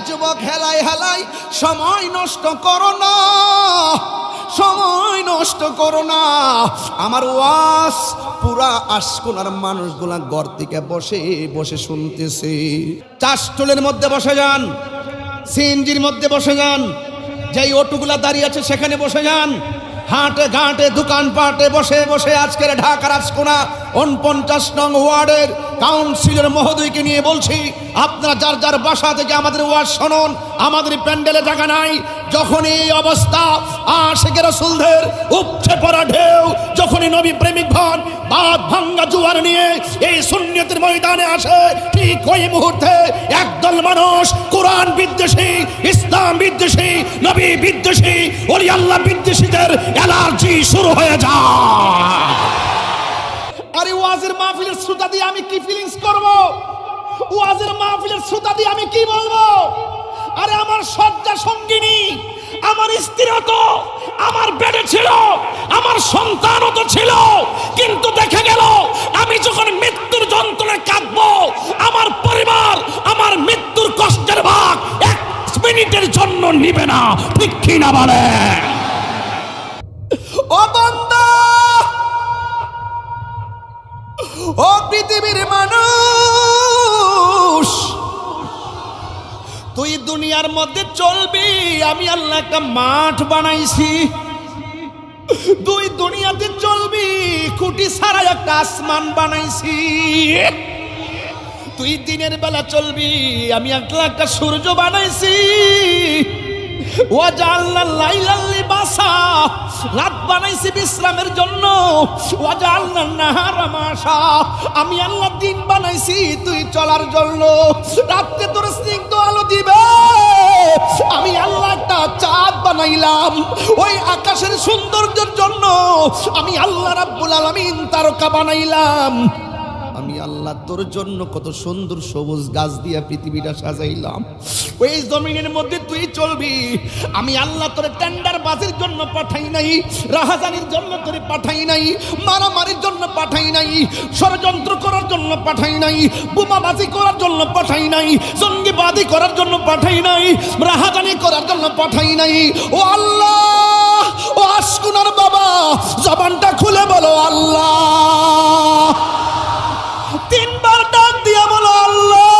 যুবক, হেলাই হেলাই সময় নষ্ট করো না, সময় নষ্ট করো না। আমার ওয়াজ পুরা আশকোনার মানুষগুলা ঘর থেকে বসে বসে শুনতেছে। চাষটুলের মধ্যে বসে যান, সিএনজির মধ্যে বসে যান, যেই অটোগুলা দাঁড়িয়ে আছে সেখানে বসে যান, হাটে ঘাটে দোকানপাটে বসে বসে আজকের ঢাকার আশকোনা 49 নং ওয়ার্ডের কাউন্সিলর মহোদয়কে নিয়ে বলছি, আপনারা যার যার বাসা থেকে আমাদের ওয়াজ শুনুন। আমাদের প্যান্ডেলে জায়গা নাই। যখন এই অবস্থা, আশিকে রাসূলদের উপচে পড়া ঢেউ, যখনই নবী প্রেমিক ভান বাদ ভাঙ্গা জোয়ার নিয়ে এই সুন্নিয়তের ময়দানে আসে, ঠিক ওই মুহূর্তে একদল মানুষ কোরআন বিদ্বেষী, ইসলাম বিদ্বেষী, নবী বিদ্বেষী, ওলি আল্লাহ বিদ্বেষীদের অ্যালার্জি শুরু হয়ে যায়। আরে ওয়াজের মাহফিলের শ্রোতা দিয়ে আমি কি ফিলিংস করব? ওয়াজের মাহফিলের শ্রোতা দিয়ে আমি কি বলবো? আরে আমার শয্যা সঙ্গিনী, আমার স্ত্রীও তো আমার বেডে ছিল, আমার সন্তানও তো ছিল, কিন্তু দেখা গেল আমি যখন মৃত্যুর যন্ত্রণায় কাঁদবো, আমার পরিবার আমার মৃত্যুর কষ্টের ভাগ 1 মিনিটের জন্য নিবে না। ঠিক কি না বলে? ও বান্দা, ও পৃথিবীর মানুষ, তুই দুনিয়ার মধ্যে চলবি, আমি আল্লাহ একটা মাঠ বানাইছি। তুই দুনিয়াতে চলবি, খুঁটি ছাড়া একটা আসমান বানাইছি। তুই দিনের বেলা চলবি, আমি আল্লাহ একটা সূর্য বানাইছি। ওয়াজআলনা লাইলা লিবাসা, রাত বানাইছি বিশ্রামের জন্য। ওয়াজআলনা নাহারা মাশা, আমি আল্লাহ দিন বানাইছি তুই চলার জন্য। রাতে তোর স্নিগ্ধ আলো দিবে, আমি আল্লাহ একটা চাঁদ বানাইলাম। ওই আকাশের সৌন্দর্যের জন্য আমি আল্লাহ রাব্বুল আলামিন তারকা বানাইলাম। আমি আল্লাহ তোর জন্য কত সুন্দর সবুজ গাছ দিয়া পৃথিবীটা সাজাইলাম। ওই জমিনের মধ্যে তুই চলবি। আমি আল্লাহ তোর টেন্ডার বাজির জন্য পাঠাই নাই, রাহাজানির জন্য তোরে পাঠাই নাই, মারামারির জন্য পাঠাই নাই, ষড়যন্ত্র করার জন্য পাঠাই নাই, বোমাবাজি করার জন্য পাঠাই নাই, জঙ্গিবাদী করার জন্য পাঠাই নাই, রাহাজানি করার জন্য পাঠাই নাই। ও আল্লাহ, ও আশকুনার বাবা, জবানটা খুলে বলো আল্লাহ। 3 বার ডাক দিয়া বলো আল্লাহ।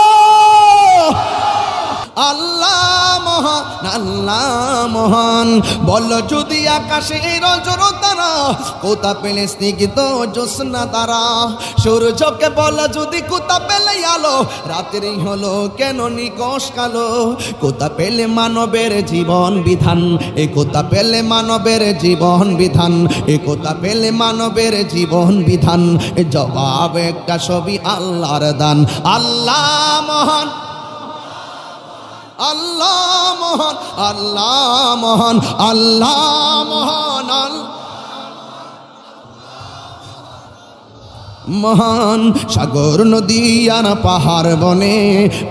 আল্লাহ মহান, আল্লাহ মহান। বলো যদি আকাশে রজরতারা, কোথা পেলে স্নিগ্ধ জ্যোৎস্না তারা। সূর্যকে বলো যদি কোথা পেলে আলো, রাতেরই হলো কেন নিকশ কালো। কোথা পেলে মানবের জীবন বিধান, এ কোথা পেলে মানবের জীবন বিধান, এ কোথা পেলে মানবের জীবন বিধান। এ জবাব একটা ছবি আল্লাহর দান। আল্লাহ মহান, আল্লাহ মহান, আল্লাহ মহান, আল্লাহ মহান, মহান। সাগর নদী আর পাহাড় বনে,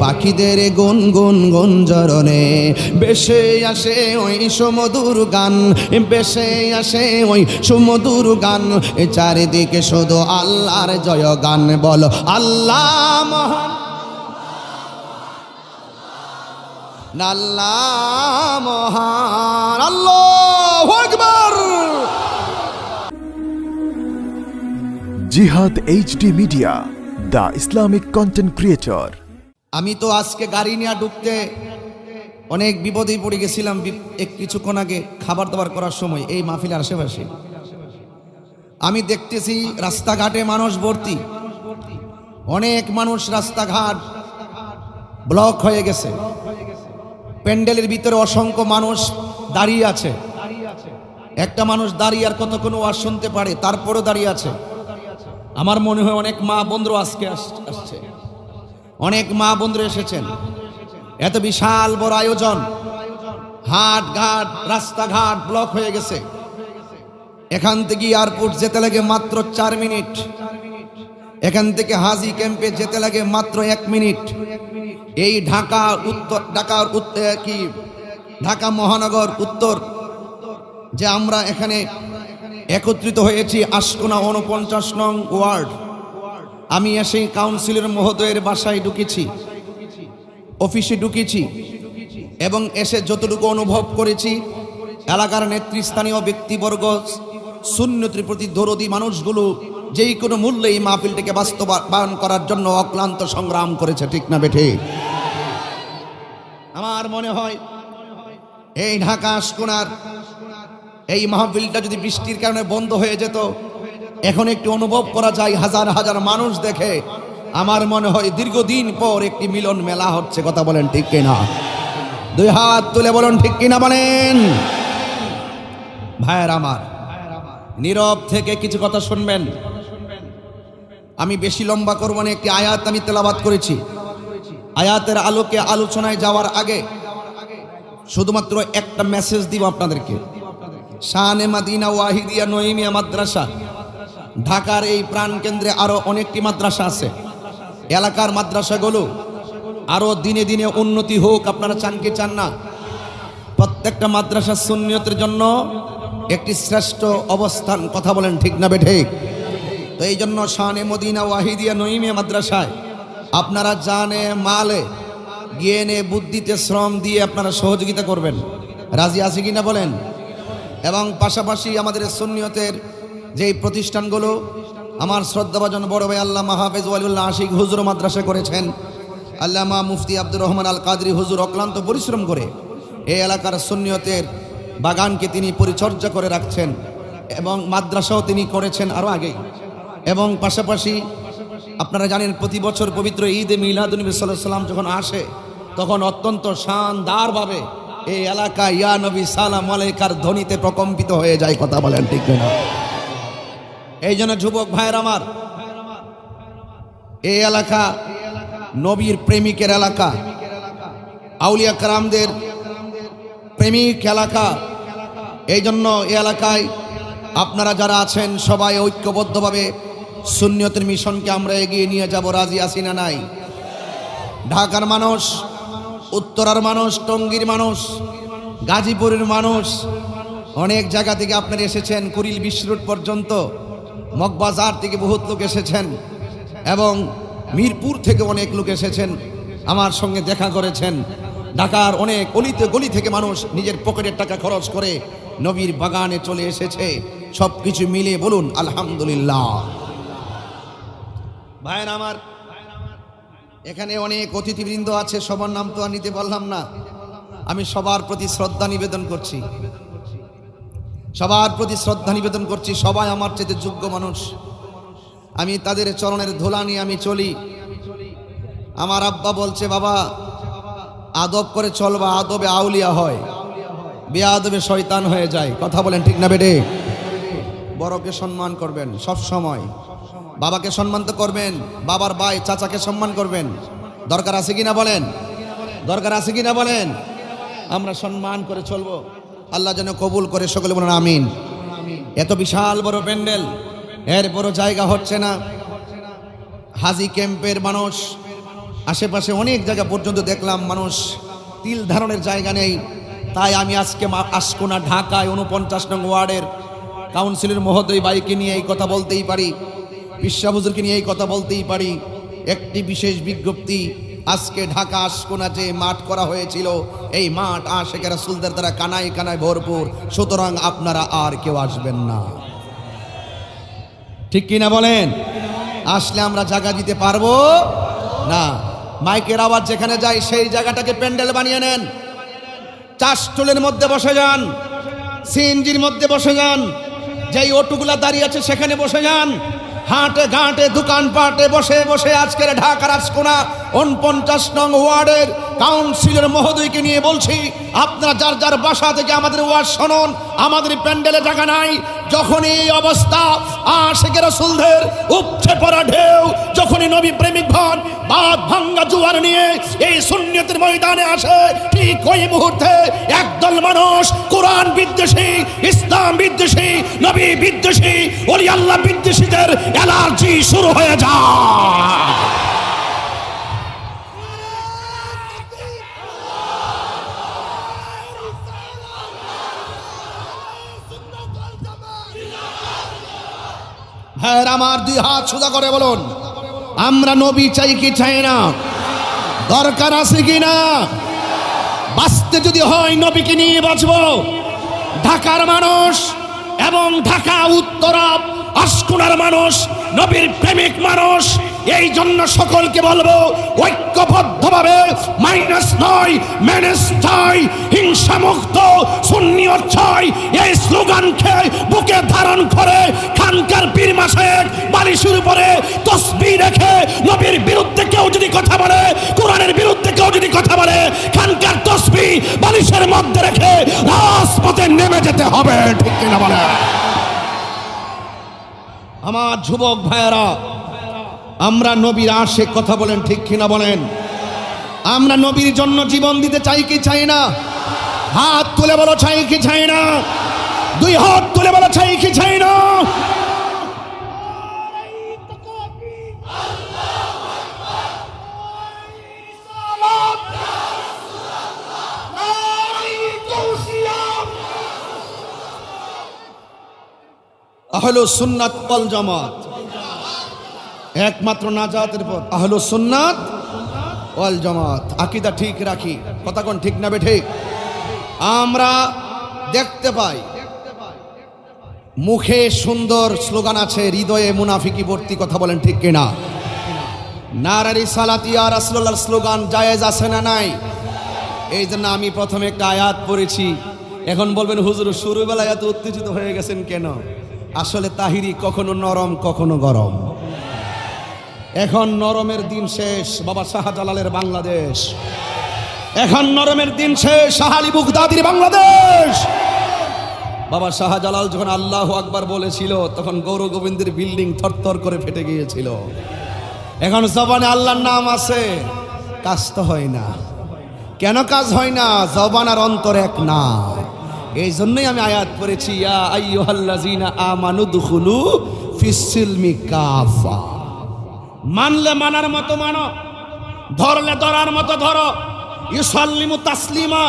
পাখিদের গুন গুন গুঞ্জরণে বেশে আসে ওই সুমধুর গান, বেশে আসে ওই সুমধুর গান। এ চারিদিকে শুধু আল্লাহর জয় গান। বলো আল্লাহ মহান, আল্লাহ মহান, আল্লাহু আকবার। জিহাদ HD media, the Islamic content creator. আমি তো আজকে গাড়ি নিয়ে ঢুকতে অনেক বিপদেই পড়ে গেছিলাম। কিছুক্ষণ আগে খাবার দাবার করার সময় এই মাহফিলের আশেপাশে আমি দেখতেছি রাস্তাঘাটে মানুষ ভর্তি, অনেক মানুষ, রাস্তাঘাট ব্লক হয়ে গেছে। প্যান্ডেলের ভিতরে অসংখ্য মানুষ দাঁড়িয়ে আছে। একটা মানুষ দাঁড়িয়ে আর কতক্ষণ ওয়াজ শুনতে পারে, তারপরেও দাঁড়িয়ে আছে। আমার মনে হয় অনেক মা বন্ধু আজকে আসছে, অনেক মা বন্ধু এসেছেন। এত বিশাল বড় আয়োজন, হাট ঘাট রাস্তাঘাট ব্লক হয়ে গেছে। এখান থেকে এয়ারপোর্ট যেতে লাগে মাত্র 4 মিনিট, এখান থেকে হাজি ক্যাম্পে যেতে লাগে মাত্র 1 মিনিট। এই ঢাকা উত্তর, ঢাকা মহানগর উত্তর যে আমরা এখানে একত্রিত হয়েছি, আশকোনা 49 নং ওয়ার্ড। আমি এসে কাউন্সিলর মহোদয়ের বাসায় ঢুকেছি। অফিসে ঢুকেছি এবং এসে যতটুকু অনুভব করেছি, এলাকার নেতৃস্থানীয় ব্যক্তিবর্গ, সুন্নতের প্রতি দরদি মানুষগুলো যেই কোনো মূল্যে এই মাহফিলটিকে বাস্তবায়ন করার জন্য অক্লান্ত সংগ্রাম করেছে, ঠিক না বেঠে? আমার মনে হয় এই ঢাকা আশকোনার এই মাহফিলটা যদি বৃষ্টির কারণে বন্ধ হয়ে যেত, এখন একটু অনুভব করা যায় হাজার হাজার মানুষ দেখে। আমার মনে হয় দীর্ঘদিন পর একটি মিলন মেলা হচ্ছে। কথা বলেন ঠিক কিনা? দুই হাত তুলে বলেন ঠিক কিনা বলেন। ভাইয়ের আমার, নীরব থেকে কিছু কথা শুনবেন। আমি বেশি লম্বা করব না, একটি আয়াত আমি তেলাওয়াত করেছি। আয়াতের আলোকে আলোচনায় যাওয়ার আগে শুধুমাত্র একটা মেসেজ দিব আপনাদেরকে। শানে মাদিনা ওয়াহিদিয়া নঈমিয়া মাদ্রাসা, ঢাকার এই প্রাণকেন্দ্রে আরো অনেকটি মাদ্রাসা আছে। এলাকার মাদ্রাসাগুলো আরো দিনে দিনে উন্নতি হোক, আপনারা চান কি চান না? প্রত্যেকটা মাদ্রাসা সুন্নিয়তের জন্য একটি শ্রেষ্ঠ অবস্থান। কথা বলেন ঠিক না বেঠিক? তো এই জন্য শানে মদিনা ওয়াহিদিয়া নঈমিয়া মাদ্রাসায় আপনারা জানে মালে জ্ঞানে বুদ্ধিতে শ্রম দিয়ে আপনারা সহযোগিতা করবেন। রাজি আছে কিনা বলেন? এবং পাশাপাশি আমাদের সুন্নিয়তের যেই প্রতিষ্ঠানগুলো আমার শ্রদ্ধাভাজন বড় ভাই আল্লামা হাফেজ ওয়ালিউল্লাহ আশিক হুজুর মাদ্রাসা করেছেন, আল্লামা মুফতি আব্দুর রহমান আল কাদরি হুজুর অক্লান্ত পরিশ্রম করে এই এলাকার সুন্নিয়তের বাগানকে তিনি পরিচর্যা করে রাখছেন এবং মাদ্রাসাও তিনি করেছেন আরও আগেই। এবং পাশাপাশি আপনারা জানেন প্রতি বছর পবিত্র ঈদে মিলাদুন্নবী সাল্লাল্লাহু আলাইহি ওয়াসাল্লাম যখন আসে, তখন অত্যন্ত শানদারভাবে এই এলাকা ইয়া নবী সালাম আলাইকার ধ্বনিতে প্রকম্পিত হয়ে যায়। কথা বলেন ঠিক না? এই জন্য যুবক ভাইয়ের আমার, এই এলাকা নবীর প্রেমিকের এলাকা, আউলিয়া কেরামদের প্রেমিক এলাকা। এই জন্য এই এলাকায় আপনারা যারা আছেন সবাই ঐক্যবদ্ধভাবে সুন্নিয়তের মিশনকে আমরা এগিয়ে নিয়ে যাব। রাজি আছি না নাই? ঢাকার মানুষ, উত্তরার মানুষ, টঙ্গীর মানুষ, গাজীপুরের মানুষ, অনেক জায়গা থেকে আপনারা এসেছেন, কুড়িল বিশ্ব রোড পর্যন্ত, মগবাজার থেকে বহুত লোক এসেছেন এবং মিরপুর থেকে অনেক লোক এসেছেন, আমার সঙ্গে দেখা করেছেন। ঢাকার অনেক অলিতে গলি থেকে মানুষ নিজের পকেটের টাকা খরচ করে নবীর বাগানে চলে এসেছে। সব কিছু মিলে বলুন আলহামদুলিল্লাহ। ভাইয়ের আমার, এখানে অনেক অতিথিবৃন্দ আছে, সবার নাম তো আর নিতে পারলাম না। আমি সবার প্রতি শ্রদ্ধা নিবেদন করছি, সবার প্রতি শ্রদ্ধা নিবেদন করছি। সবাই আমার চেয়ে যোগ্য মানুষ, আমি তাদের চরণের ধুলা নিয়ে আমি চলি। আমার আব্বা বলছে, বাবা আদব করে চলবা, আদবে আউলিয়া হয়, বেআদবে শয়তান হয়ে যায়। কথা বলেন ঠিক না বেটে? বড়কে সম্মান করবেন সব সময়, বাবাকে সম্মান তো করবেন, বাবার ভাই চাচাকে সম্মান করবেন। দরকার আছে কিনা বলেন? দরকার আছে কিনা বলেন? আমরা সম্মান করে চলবো। আল্লাহ যেন কবুল করে, সকলে বলেন আমিন। এত বিশাল বড় প্যান্ডেল, এর বড় জায়গা হচ্ছে না। হাজি ক্যাম্পের মানুষ, আশেপাশে অনেক জায়গা পর্যন্ত দেখলাম মানুষ তিল ধারণের জায়গা নেই। তাই আমি আজকে আশকোনা ঢাকায় 49 নং ওয়ার্ডের কাউন্সিলর মহোদয় ভাইকে নিয়ে এই কথা বলতেই পারি, বিশ্বাস হুজুরকে নিয়ে এই কথা বলতেই পারি। একটি বিশেষ বিজ্ঞপ্তি, আজকে ঢাকা আশকোনা যে মাঠ করা হয়েছিল, এই মাঠ আশিক রাসূলদের দ্বারা কানায় কানায় ভরপুর। সুতরাং আপনারা আর কেউ আসবেন না, ঠিক কিনা বলেন? আসলে আমরা জায়গা দিতে পারবো না। মাইকের আওয়াজ যেখানে যায় সেই জায়গাটাকে প্যান্ডেল বানিয়ে নেন। চাষটুলের মধ্যে বসে যান, সিএনজির মধ্যে বসে যান, যেই অটোগুলা দাঁড়িয়ে আছে সেখানে বসে যান। হাটে ঘাটে দোকানপাটে বসে বসে আজকের ঢাকার আশকোনা 49 নং ওয়ার্ডের কাউন্সিলর মহোদয়কে নিয়ে বলছি, আপনারা যার যার বাসা থেকে আমাদের ওয়ার্ড শুনুন। আমাদের প্যান্ডেলে জায়গা নাই। যখন এই অবস্থা, আশিক রাসূলদের উপচে পড়া ঢেউ, যখনই নবী প্রেমিক ভান বাদ ভাঙ্গা জোয়ার নিয়ে এই সুন্নিয়তের ময়দানে আসে, ঠিক ওই মুহূর্তে একদল মানুষ কোরআন বিদ্বেষী, ইসলাম বিদ্বেষী, নবী বিদ্বেষী, ওলি আল্লাহ বিদ্বেষীদের এলার্জি শুরু হয়ে যায়। হ্যাঁ, আমার দুই হাত সোজা করে বলুন, আমরা নবী চাই কি চাই না? দরকার আছে কিনা? বাঁচতে যদি হয় নবীকে নিয়ে বাঁচব। ঢাকার মানুষ এবং ঢাকা উত্তরা আশকুনার মানুষ নবীর প্রেমিক মানুষ, এই জন্য সকলকে বলবো ঐক্যবদ্ধভাবে মাইনাস নয় ম্যানেজ চাই, হিংসা মুক্ত সুন্নিয়ত চাই, এই স্লোগানকে বুকে ধারণ করে খানকার পীর মাশায়েখ বালিশের উপরে তসবিহ রেখে নবীর বিরুদ্ধে কেউ যদি কথা বলে, কোরআনের বিরুদ্ধে কেউ যদি কথা বলে, খানকার তসবিহ বালিশের মধ্যে রেখে রাজপথে নেমে যেতে হবে, ঠিক কিনা বলে? আমার যুবক ভাইয়েরা, আমরা নবীর আশিক, কথা বলেন ঠিক কিনা বলেন? আমরা নবীর জন্য জীবন দিতে চাই কি চাই না? হাত তুলে বলো চাই কি চাই না? দুই হাত তুলে বলো চাই কি চাই না? আহলুস সুন্নাত ওয়াল জামাত, একমাত্র নাজাতের পথ আহলুস সুন্নাত ওয়াল জামাত। আকীদা ঠিক রাখি, কথা কোন ঠিক না বে ঠিক? আমরা দেখতে পাই মুখে সুন্দর স্লোগান আছে, হৃদয়ে মুনাফিকি ভর্তি, কথা বলেন ঠিক কিনা? নারে রিসালাত ইয়া রাসূলুল্লাহর স্লোগান জায়েজ আছে না নাই? এই জন্য আমি প্রথমে একটা আয়াত পড়েছি। এখন বলবেন হুজুর শুরুবেলায় এত উত্তেজিত হয়ে গেছেন কেন? আসলে তাহিরি কখনো নরম কখনো গরম। এখন নরমের দিন শেষ, বাবা শাহজালালের বাংলাদেশ। এখন নরমের দিন শেষ, শাহ আলী বুগদাদির বাংলাদেশ। বাবা শাহজালাল যখন আল্লাহু আকবার বলেছিল তখন গৌর গোবিন্দের বিল্ডিং থরথর করে ফেটে গিয়েছিল। এখন জবানে আল্লাহর নাম আছে, কাজ তো হয় না। কেন কাজ হয় না? জবান আর অন্তর এক না। এই জন্যই আমি আয়াত পড়েছি, ইয়া আইয়ুহাল্লাযীনা আমানু দুখুলু ফিস-সিলমি কাফা। মানলে মানার মতো মানো, ধরলে ধরার মতো ধরো। ইউসাল্লিমু তাসলিমা,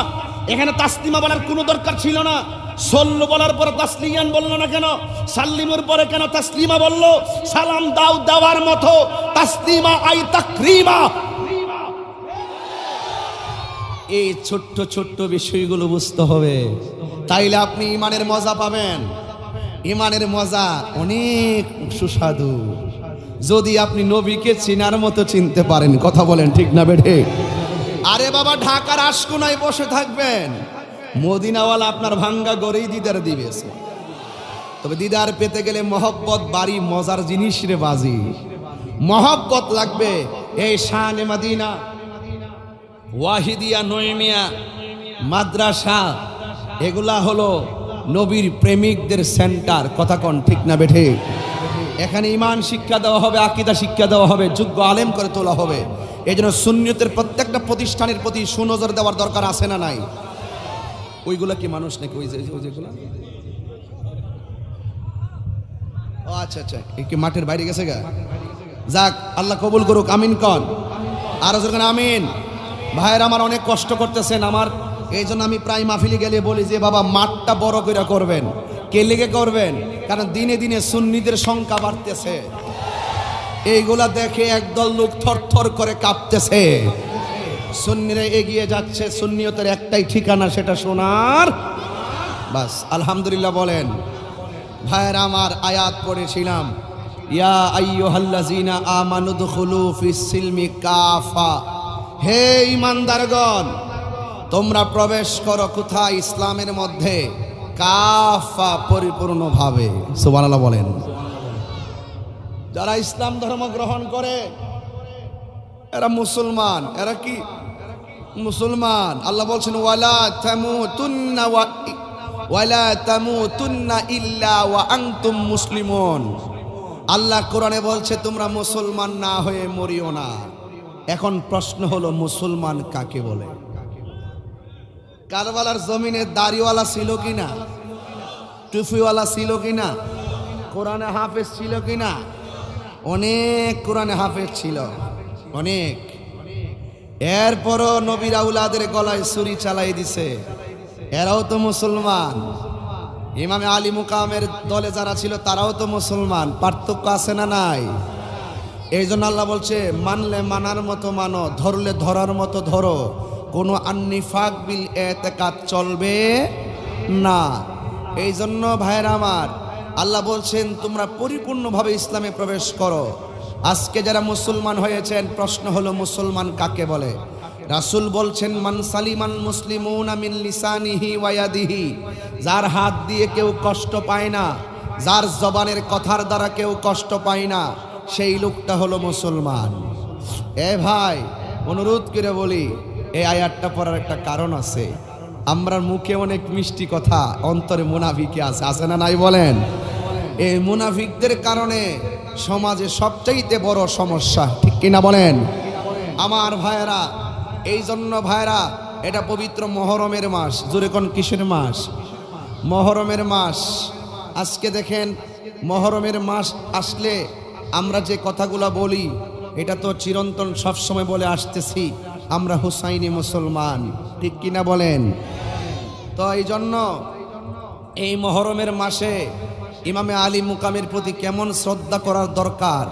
এখানে তাসলিমা বলার কোনো দরকার ছিল না। সল্লু বলার পরে তাসলিয়ান বললো না কেন? সাল্লিমুর পরে কেন তাসলিমা বললো? সালাম দাও দেওয়ার মতো, তাসলিমা আই তাকরিমা। এই ছোট্ট ছোট্ট বিষয়গুলো বুঝতে হবে, তাইলে আপনি ইমানের মজা পাবেন। ইমানের মজা অনেক সুস্বাদু যদি আপনি নবীকে চিনার মতো চিনতে পারেন, কথা বলেন ঠিক না বেঠে? আরে বাবা ঢাকার আশকুনায় বসে থাকবেন, মদিনাওয়ালা আপনার ভাঙ্গা গড়েই দিদার দিবে। তবে দিদার পেতে গেলে মহব্বত বাড়ি মজার জিনিস রে বাজি, মহব্বত লাগবে। এই শানে মদিনা, ওয়াহিদিয়া, নয়মিয়া মাদ্রাসা, এগুলা হলো নবীর প্রেমিকদের সেন্টার, কথা কন ঠিক না বেঠে? এখানে ইমান শিক্ষা দেওয়া হবে, আকীদা শিক্ষা দেওয়া হবে, যোগ্য আলেম করে তোলা হবে। এই জন্য সুন্নিয়তের প্রত্যেকটা প্রতিষ্ঠানের প্রতি সুনজর দেওয়ার দরকার আছে না নাই? ওইগুলা কি মানুষ নাকি? ওই যেগুলা, ও আচ্ছা আচ্ছা, এই কি মাঠের বাইরে গেছে গা? যাক, আল্লাহ কবুল করুক, আমিন কন। আরো যখন আমিন। ভাইয়ের আমার অনেক কষ্ট করতেছেন আমার, এই জন্য আমি প্রায় মাহফিলে গেলে বলি যে বাবা মাঠটা বড় করে করবেন। কে লেগে করবেন? কারণ দিনে দিনে সুন্নিদের সংখ্যা বাড়তেছে। এইগুলা দেখে একদল লোক থরথর করে কাঁপতেছে। সুন্নিরা এগিয়ে যাচ্ছে, সুন্নিয়তের একটাই ঠিকানা, সেটা সোনার বাস। আলহামদুলিল্লাহ বলেন। ভাইয়ের আমার আয়াত পড়েছিলাম, ইয়া আইয়ুহাল্লাযীনা আমানু দুখুলু ফিস-সিলমি কাফা। হে ঈমানদারগণ, তোমরা প্রবেশ করো কোথায়? ইসলামের মধ্যে, কাফা, পরিপূর্ণভাবে। সুবহানাল্লাহ বলেন। যারা ইসলাম ধর্ম গ্রহণ করে এরা মুসলমান। এরা কি মুসলমান? আল্লাহ বলছেন ওয়ালা তামুতুন্না ইল্লা ওয়া আনতুম মুসলিমুন। আল্লাহ কোরআনে বলছে তোমরা মুসলমান না হয়ে মরিও না। এখন প্রশ্ন হলো মুসলমান কাকে বলে? কারবালার জমিনে দাড়িওয়ালা ছিল কিনা? টুপিওয়ালা ছিল কিনা? কোরআনে হাফেজ ছিল কিনা? অনেক কোরআনে হাফেজ ছিল, অনেক। এরপরও নবীর আউলাদের গলায় ছুরি চালাই দিছে, এরাও তো মুসলমান। ইমামে আলী মুকামের দলে যারা ছিল তারাও তো মুসলমান। পার্থক্য আছে না নাই? এই জন্য আল্লাহ বলছে, মানলে মানার মতো মানো, ধরলে ধরার মতো ধরো, কোনো আন্নিফাক বিল এতেকাদ চলবে না। এই জন্য ভাইরা আমার, আল্লাহ বলছেন তোমরা পরিপূর্ণভাবে ইসলামে প্রবেশ করো। আজকে যারা মুসলমান হয়েছেন, প্রশ্ন হলো মুসলমান কাকে বলে? রাসূল বলছেন, মান সালিমান মুসলিমুনা মিন লিসানিহি ওয়া ইয়াদিহি, যার হাত দিয়ে কেউ কষ্ট পায় না, যার জবানের কথার দ্বারা কেউ কষ্ট পায় না, সেই লোকটা হলো মুসলমান। এ ভাই, অনুরোধ করে বলি, এই আয়াতটা পড়ার একটা কারণ আছে। আমরা মুখে অনেক মিষ্টি কথা, অন্তরে মুনাফিকি আছে, আছে না নাই বলেন? এই মুনাফিকদের কারণে সমাজে সবচাইতে বড় সমস্যা, ঠিক কিনা বলেন আমার ভাইরা? এই জন্য ভাইরা, এটা পবিত্র মহরমের মাস। জোরে কোন কিসের মাস? মহরমের মাস। আজকে দেখেন, মহরমের মাস আসলে আমরা যে কথাগুলো বলি, এটা তো চিরন্তন সবসময় বলে আসতেছি, আমরা হুসাইনি মুসলমান, ঠিক কিনা বলেন? তো এই জন্য এই মহরমের মাসে ইমামে আলী মুকামের প্রতি কেমন শ্রদ্ধা করার দরকার,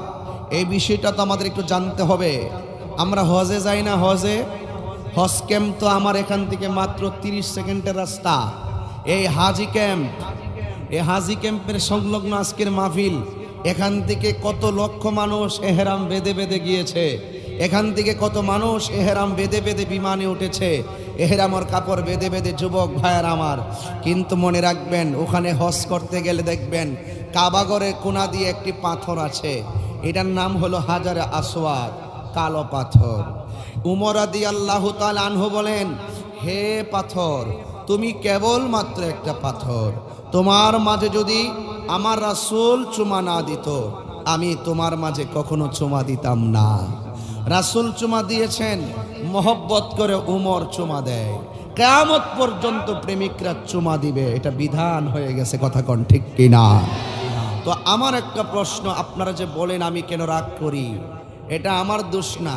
এই বিষয়টা তো আমাদের একটু জানতে হবে। আমরা হজে যাই না, হজ ক্যাম্প তো আমার এখান থেকে মাত্র 30 সেকেন্ডের রাস্তা। এই হাজি ক্যাম্পের সংলগ্ন আজকের মাহফিল, এখান থেকে কত লক্ষ মানুষ এহরাম বেঁধে বেঁধে গিয়েছে, এখান থেকে কত মানুষ এহরাম বেঁধে বেঁধে বিমানে উঠেছে, এহরামর কাপড় বেঁধে বেঁধে যুবক ভাইয়ার আমার। কিন্তু মনে রাখবেন, ওখানে হজ করতে গেলে দেখবেন কাবাগরের কোনা দিয়ে একটি পাথর আছে, এটার নাম হলো হাজারে আসওয়াদ, কালো পাথর। উমর রাদিয়াল্লাহু তাআলা আনহু বলেন, হে পাথর, তুমি কেবল মাত্র একটা পাথর, তোমার মাঝে যদি আমার রাসূল চুমা না দিত, আমি তোমার মাঝে কখনো চুমা দিতাম না। রাসূল চুমা দিয়েছেন, মহব্বত করে উমর চুমা দেয়, কিয়ামত পর্যন্ত প্রেমিকরা চুমা দিবে, এটা বিধান হয়ে গেছে, কথা কোন ঠিক কিনা? তো আমার একটা প্রশ্ন, আপনারা যে বলেন আমি কেন রাগ করি, এটা আমার দোষ না,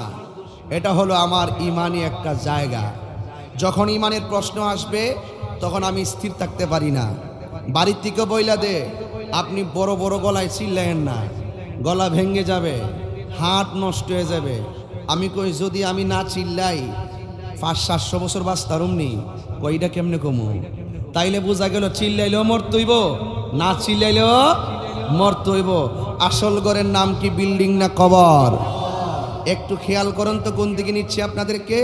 এটা হলো আমার ইমানি একটা জায়গা। যখন ইমানের প্রশ্ন আসবে, তখন আমি স্থির থাকতে পারি না। বাড়ির থেকে বইলা দে, আপনি বড় বড় গলায় চিল্লায়েন না, গলা ভেঙে যাবে, হাত নষ্ট হয়ে যাবে। আমি কই, যদি আমি না চিল্লাই 500-700 বছর বাঁচতারুমনি, কইটা কেমনে কমু? তাইলে বোঝা গেল চিল্লাইলেও মরতে হইব, না চিল্লাইলেও মরতে হইব। আসল ঘরের নাম কি বিল্ডিং না কবর? একটু খেয়াল করেন তো কোন দিকে নিচ্ছি আপনাদেরকে।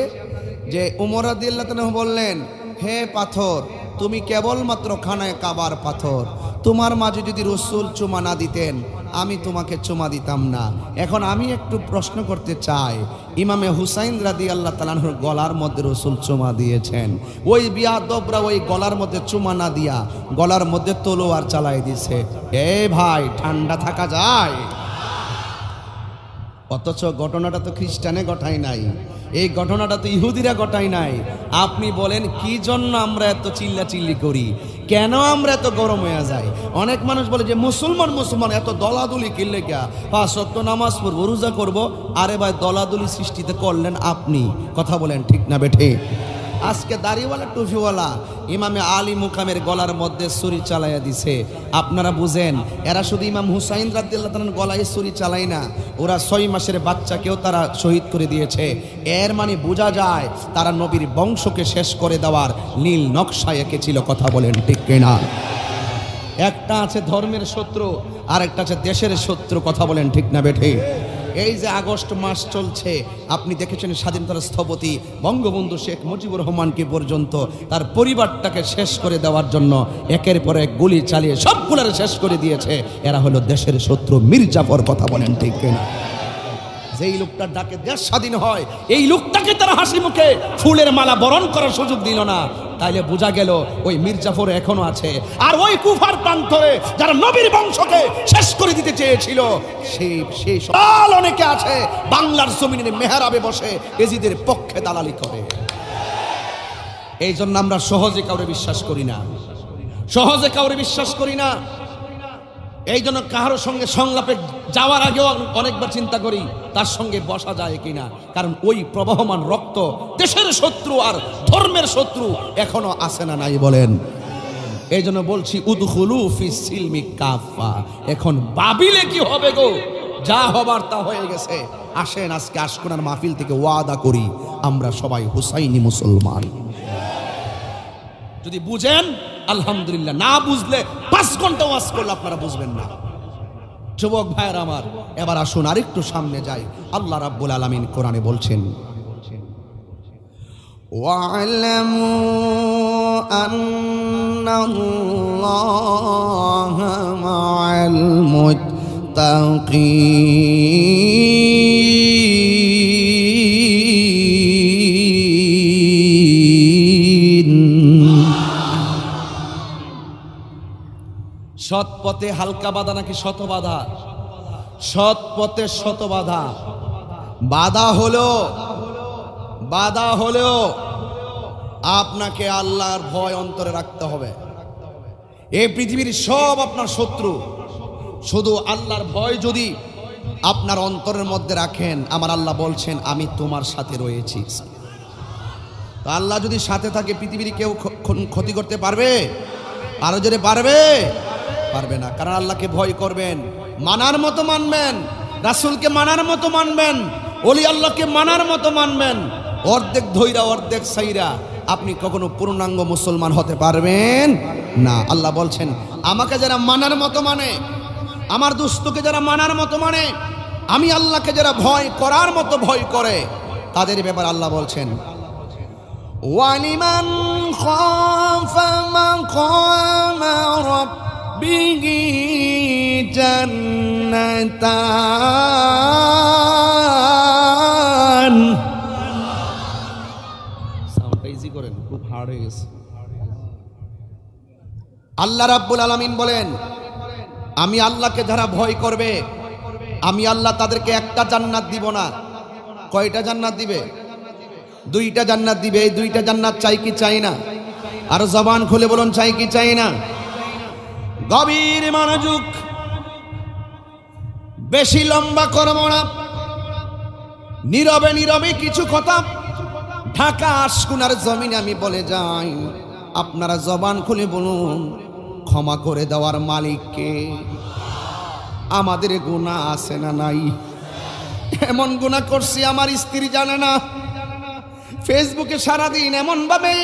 যে উমর রাদিয়াল্লাহু তাআলা বললেন, হে পাথর, তুমি কেবলমাত্র খানায় কাবার পাথর, তোমার মাঝে যদি রাসূল চুমা না দিতেন, আমি তোমাকে চুমা দিতাম না। এখন আমি একটু প্রশ্ন করতে চাই, ইমামে হুসাইন রাদিয়াল্লাহু তাআলার গলার মধ্যে রাসূল চুমা দিয়েছেন, ওই বিয়াদবরা ওই গলার মধ্যে চুমা না দিয়া গলার মধ্যে তলোয়ার চালাই দিয়েছে। এ ভাই, ঠান্ডা থাকা যায়? অথচ ঘটনাটা তো খ্রিস্টানে ঘটায় নাই, এই ঘটনাটা তো ইহুদিরা ঘটায় নাই। আপনি বলেন কি জন্য আমরা এত চিল্লাচিল্লি করি, কেন আমরা এত গরম হয়ে যাই? অনেক মানুষ বলে যে মুসলমান এত দলাদলি কিনলে কে, 5 ওয়াক্ত নামাজ পড়বো, রোজা করবো। আরে ভাই, দলাদলি সৃষ্টিতে করলেন আপনি, কথা বলেন ঠিক না বেঠে? আজকে দাড়িওয়ালা টুপিওয়ালা ইমামে আলী মুকামের গলার মধ্যে ছুরি চালাইয়া দিছে। আপনারা বুঝেন, এরা শুধু ইমাম হুসাইন রাদিয়াল্লাহু তাআলার গলায় ছুরি চালাই না, ওরা 6 মাসের বাচ্চাকেও তারা শহীদ করে দিয়েছে। এর মানে বোঝা যায় তারা নবীর বংশকে শেষ করে দেওয়ার নীল নকশায় এঁকেছিল, কথা বলেন ঠিক কিনা? একটা আছে ধর্মের শত্রু, আর একটা আছে দেশের শত্রু, কথা বলেন ঠিক না বেঠে? এই যে আগস্ট মাস চলছে, আপনি দেখেছেন স্বাধীনতার স্থপতি বঙ্গবন্ধু শেখ মুজিবুর রহমানকে পর্যন্ত তার পরিবারটাকে শেষ করে দেওয়ার জন্য একের পর এক গুলি চালিয়ে সবগুলোর শেষ করে দিয়েছে। এরা হলো দেশের শত্রু মির্জাফর, কথা বলেন ঠিক কিনা? যেই লোকটার ডাকে দেশ স্বাধীন হয়, এই লোকটাকে তারা হাসি মুখে ফুলের মালা বরণ করার সুযোগ দিল না। তাইলে বোঝা গেল ওই মির্জাফর এখনো আছে। আর ওই কুফার প্রান্তরে যারা নবীর বংশকে শেষ করে দিতে চেয়েছিল, সেই সকাল অনেকে আছে বাংলার জমিনে মেহরাবে বসে এজিদের পক্ষে দালালি করে। এই জন্য আমরা সহজে কাউরে বিশ্বাস করি না, এই জন্য কারোর সঙ্গে সংলাপে যাওয়ার আগেও অনেকবার চিন্তা করি তার সঙ্গে বসা যায় কিনা, কারণ ওই প্রবাহমান রক্ত দেশের শত্রু আর ধর্মের শত্রু এখনো আছে না নাই বলেন? এই জন্য বলছি, উদখুলু ফিস সিলমি কাফা। এখন বাবিলে কি হবে গো? যা হবার তা হয়ে গেছে। আসেন আজকে আশকোনার মাহফিল থেকে ওয়াদা করি আমরা সবাই হুসাইনি মুসলমান। যদি বুঝেন আলহামদুলিল্লাহ, না বুঝলে 5 ঘন্টা ওয়াজ করলে আপনারা বুঝবেন না। যুবক ভাইয়ের আমার, এবার আসুন আরেকটু সামনে যাই। আল্লাহ রাব্বুল আলামিন কোরআনে বলছেন, ওয়া'লামু আন্নাল্লাহা মা'আল মুত্তাকিন। সৎ পথে হালকা বাধা নাকি শত বাধা? সৎ পথে শত বাধা। বাধা হলো আপনাকে আল্লাহর ভয় অন্তরে রাখতে হবে। এই পৃথিবীর সব আপনার শত্রু, শুধু আল্লাহর ভয় যদি আপনার অন্তরের মধ্যে রাখেন, আমার আল্লাহ বলছেন আমি তোমার সাথে রয়েছি। তো আল্লাহ যদি সাথে থাকে পৃথিবীর কেউ ক্ষতি করতে পারবে? আরো জোরে পারবে? পারবে না। কারণ আল্লাহকে ভয় করবেন, মানার মতো মানবেন, রাসূলকে মানার মতো মানবেন, ওলি আল্লাহকে মানার মতো মানবেন। অর্ধেক ধৈরা অর্ধেক সাইরা আপনি কখনো পূর্ণাঙ্গ মুসলমান হতে পারবেন না। আল্লাহ বলছেন আমাকে যারা মানার মতো মানে, আমার দুস্তকে যারা মানার মতো মানে, আমি আল্লাহকে যারা ভয় করার মতো ভয় করে, তাদের ব্যাপারে আল্লাহ বলছেন ওয়ালিমান খাফা মাকামা রাব্বিহি জান্নাতান। সাউন্ডটা ইজি করেন, খুব হার্ড হয়ে গেছে। আল্লাহ রাব্বুল আলামিন বলেন আমি আল্লাহকে যারা ভয় করবে, আমি আল্লাহ তাদেরকে একটা জান্নাত দিব না। কয়টা জান্নাত দিবে? 2টা জান্নাত দিবে। এই 2টা জান্নাত চাই কি চাই না? আর জবান খুলে বলুন চাই কি চাই না? গভীর মনোযোগ, বেশি লম্বা করব না, নীরবে নীরবে কিছু কথা ঢাকা আশকুনার জমিনে আমি বলে যাই। আপনারা জবান খুলে বলুন ক্ষমা করে দেওয়ার মালিককে। আমাদের গুনাহ আছে না নাই? এমন গুনাহ করছি আমার স্ত্রী জানে না। ফেসবুকে সারাদিন এমন ভাবে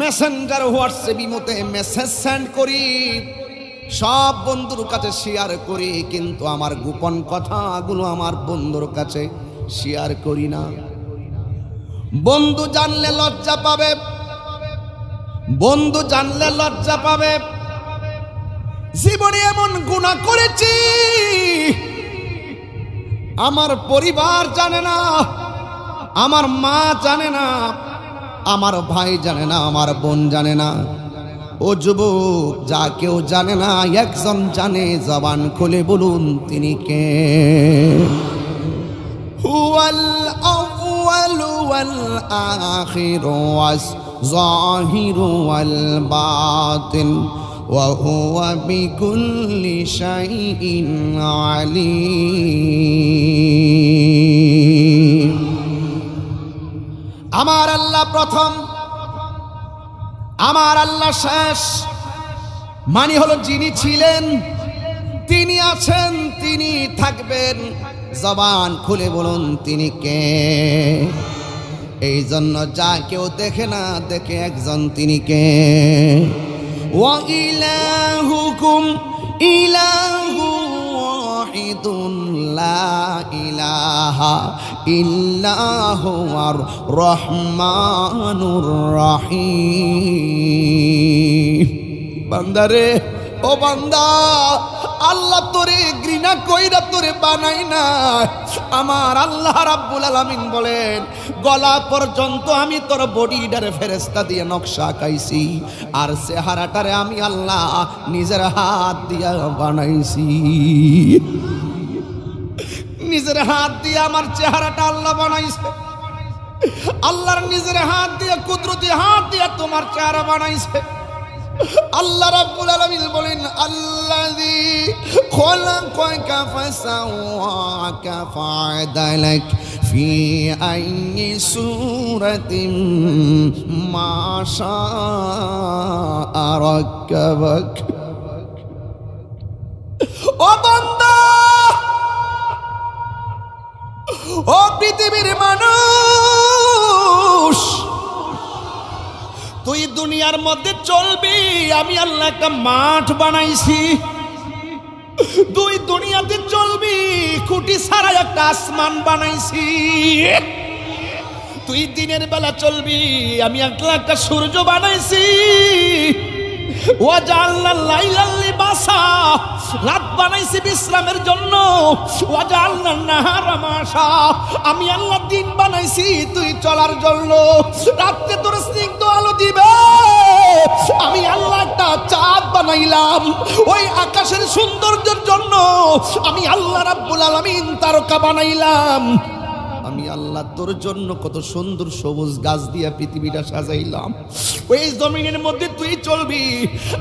মেসেঞ্জার হোয়াটসঅ্যাপ ইমোতে মেসেজ সেন্ড করি, সব বন্ধুর কাছে শেয়ার করি, কিন্তু আমার গোপন কথাগুলো আমার বন্ধুর কাছে শেয়ার করি না। বন্ধু জানলে লজ্জা পাবে, বন্ধু জানলে লজ্জা পাবে। জীবনে এমন গুনাহ করেছি আমার পরিবার জানে না, আমার মা জানে না, আমার ভাই জানে না, আমার বোন জানে না। ও যুবক, যা কেউ জানে না একজন জানে, জবান খুলে বলুন তিনি কে? হুয়াল আউয়ালু ওয়াল আখিরু ওয়াস যাহিরু ওয়াল বাতিন ওয়া হুয়া বিকুল্লি শাইইন আলীম। আমার আল্লাহ প্রথম, আমার আল্লাহ শেষ। মানে হলো যিনি ছিলেন, তিনি আছেন, তিনি থাকবেন। জবান খুলে বলুন তিনি কে? এই জন্য যা কেউ দেখে না দেখে একজন তিনি কে? ওয়া ইলাহুকুম ইলাহু ওয়াহিদুন লা ইলাহা ইল্লাহু আর রহমানুর রহিম। বান্দারে, ও বান্দা, আল্লাহ তোরে ঘৃণা কইরা তোরে বানাই না। আমার আল্লাহ রাব্বুল আলামিন বলেন গলা পর্যন্ত আমি তোর বডিটারে ফেরেশতা দিয়ে নকশা আঁকাইছি, আর চেহারাটারে আমি আল্লাহ নিজের হাত দিয়া বানাইছি। নিজের হাত দিয়ে আমার চেহারাটা আল্লাহ বানাইছে। আল্লাহর নিজের হাত দিয়ে, কুদরতি হাত দিয়ে তোমার চেহারা বানাইছে। আল্লাহ রাব্বুল আলামিন বলেন আল্লাযী খলাকাকা ফাসাওয়াকা ফাআদালাক ফি আইয়ি সূরাতিন মা শাআ রাক্কাবাক। ও বান্দা, ও পৃথিবীর মানুষ, তুই দুনিয়ার মধ্যে চলবি, আমি আল্লাহ একটা মাঠ বানাইছি। তুই দুনিয়াতে চলবি, খুঁটি ছাড়া একটা আসমান বানাইছি। তুই দিনের বেলা চলবি, আমি একটা সূর্য বানাইছি। ওয়াজআলনা লাইলাল লিবাসা, রাত বানাইছি বিশ্রামের জন্য। ওয়াজআলনা নাহারা মাশা, আমি আল্লাহ দিন বানাইছি তুই চলার জন্য। রাতে তোর স্নিগ্ধ আলো দিবে, আমি আল্লাহ একটা চাঁদ বানাইলাম। ওই আকাশের সৌন্দর্যের জন্য আমি আল্লাহ রাব্বুল আলামিন তারকা বানাইলাম। আমি আল্লাহ তোর জন্য কত সুন্দর সবুজ গাছ দিয়া পৃথিবীটা সাজাইলাম। ওই জমিনের মধ্যে তুই চলবি,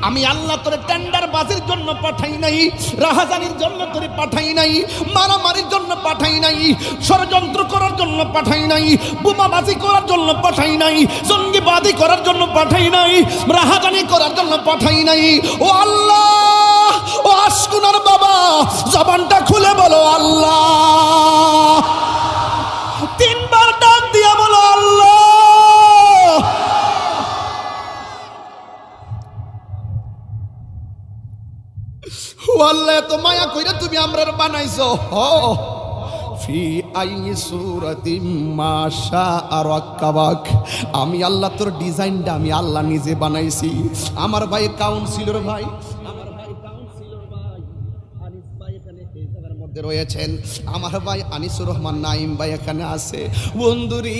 আমি আল্লাহ তোর টেন্ডার বাজির জন্য পাঠাই নাই, রাহাজানির জন্য তোর পাঠাই নাই, মারামারির জন্য পাঠাই নাই, ষড়যন্ত্র করার জন্য পাঠাই নাই, বোমাবাজি করার জন্য পাঠাই নাই, জঙ্গিবাদী করার জন্য পাঠাই নাই, রাহাজানি করার জন্য পাঠাই নাই। ও আল্লাহ, ও আশকুনার বাবা, জবানটা খুলে বলো আল্লাহ। তিনবার ডাক দিয়া বলো আল্লাহ। ও আল্লাহ, এত মায়া কইরা তুমি আমরার বানাইছো। ফি আই সূরাতিম মা শাআ রাক্কাবাক, আমি আল্লাহ তোর ডিজাইনটা আমি আল্লাহ নিজে বানাইছি। আমার ভাই কাউন্সিলর ভাই, রয়েছেন, আমার ভাই আনিসুর রহমান নাইম ভাই এখানে আছে। বন্ধুরি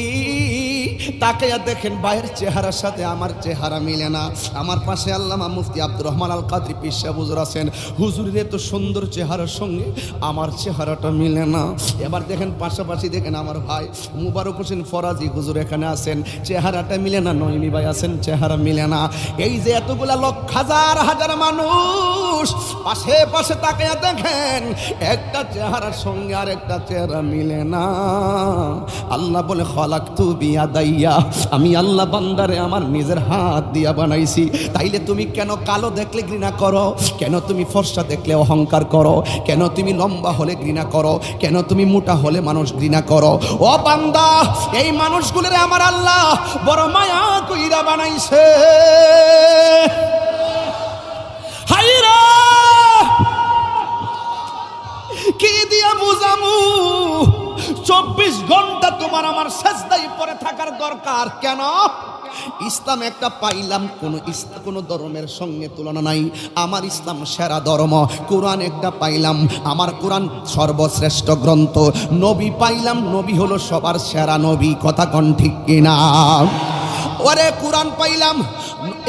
তাকাইয়া দেখেন, ভাইয়ের চেহারার সাথে আমার চেহারা মিলে না। আমার পাশে আল্লামা মুফতি আব্দুর রহমান আল কাদরি পীর সাহেব হুজুর আছেন। হুজুরের এত সুন্দর চেহারার সঙ্গে আমার চেহারাটা মিলে না। এবার দেখেন পাশাপাশি দেখেন আমার ভাই মুবারক হোসেন ফরাজি হুজুর এখানে আছেন, চেহারাটা মিলে না। নইমি ভাই আছেন, চেহারা মিলে না। এই যে এতগুলা লক্ষ হাজার হাজার মানুষ পাশে পাশে তাকাইয়া দেখেন, একটা চেহারার সঙ্গে আর একটা চেহারা মিলে না। আল্লাহ বলে খলাকতু বিয়াদাইয়া, আমি আল্লাহ বান্দারে আমার নিজের হাত দিয়া বানাইছি। তাইলে তুমি কেন কালো দেখলে ঘৃণা করো? কেন তুমি ফর্সা দেখলে অহংকার করো? কেন তুমি লম্বা হলে ঘৃণা করো? কেন তুমি মোটা হলে মানুষ ঘৃণা করো? ও বান্দা, এই মানুষগুলোরে আমার আল্লাহ বড় মায়া কইরা বানাইছে। হায়রা কি দিয়া বুঝামু? 24 ঘন্টা তোমার আমার সাজদায় পড়ে থাকার দরকার। কেন? ইসলাম একটা পাইলাম, কোন ধর্মের সঙ্গে তুলনা নাই। আমার ইসলাম সেরা ধর্ম। কোরআন একটা পাইলাম, আমার কোরআন সর্বশ্রেষ্ঠ গ্রন্থ। নবী পাইলাম, নবী হলো সবার সেরা নবী। কথা কোন ঠিক কিনা? ওরে কোরআন পাইলাম,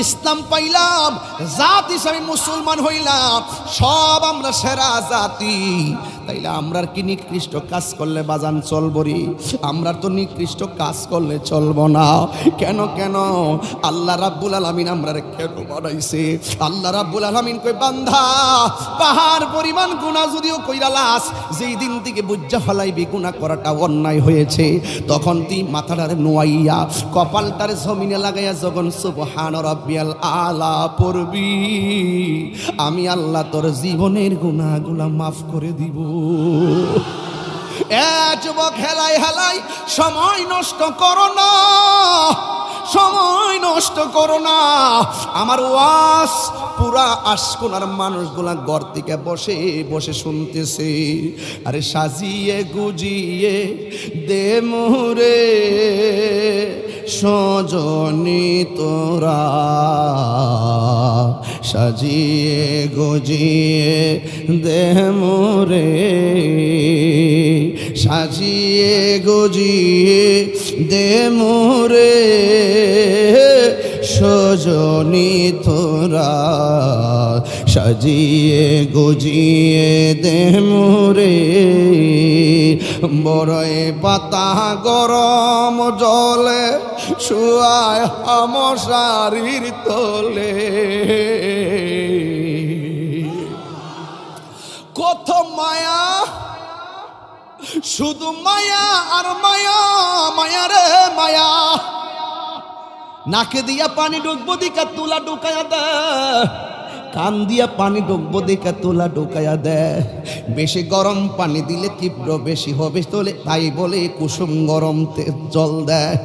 ইসলাম পাইলাম, জাত হিসাবে মুসলমান হইলাম, সব আমরা সেরা জাতি। তাইলে আমরা কি নিকৃষ্ট কাজ করলে বাজান চলবো রে? আমরা তো নিকৃষ্ট কাজ করলে চলবো না। কেন কেন? আল্লাহ রাব্বুল আলামিন আমরারে কেন বানাইছে? আল্লাহ রাব্বুল আলামিন কই, বান্দা পাহাড় পরিমাণ গুনাহ যদিও কইরা লাস, যেই দিন থেকে বুঝা ফলাইবি গুনাহ করাটা অন্যায় হয়েছে, তখন তুই মাথাটারে নোয়াইয়া কপালটারে জমিনে লাগাইয়া যখন সুবহান রাব্বিয়াল আলা পড়বি, আমি আল্লাহ তোর জীবনের গুনাহগুলা মাফ করে দিব। যুবক, হেলাই হেলাই সময় নষ্ট করো না, সময় নষ্ট করো না। আমার ওয়াজ পুরা আশকোনার মানুষগুলা ঘর থেকে বসে বসে শুনতেছে। আরে সাজিয়ে গুজিয়ে দে মোরে সজনি তোরা, সাজিয়ে গুজিয়ে দে মোরে, সাজিয়ে গুজিয়ে দে মোরে সজনি তোরা, সাজিয়ে গুজিয়ে দে মোরে। বড়ই পাতা গরম জলে শুয়ায় আমশারির তলে, কত মায়া, শুধু মায়া আর মায়া, মায়া রে মায়া। নাকে দিয়া পানি ঢুকবো দিকা তুলা ঢুকায়া দে, কান দিয়া পানি ঢুকবো দেখা তোলা ঢুকাইয়া দেয়। বেশি গরম পানি দিলে তীব্র বেশি হবে তোলে, তাই বলে কুসুম গরম জল দেয়।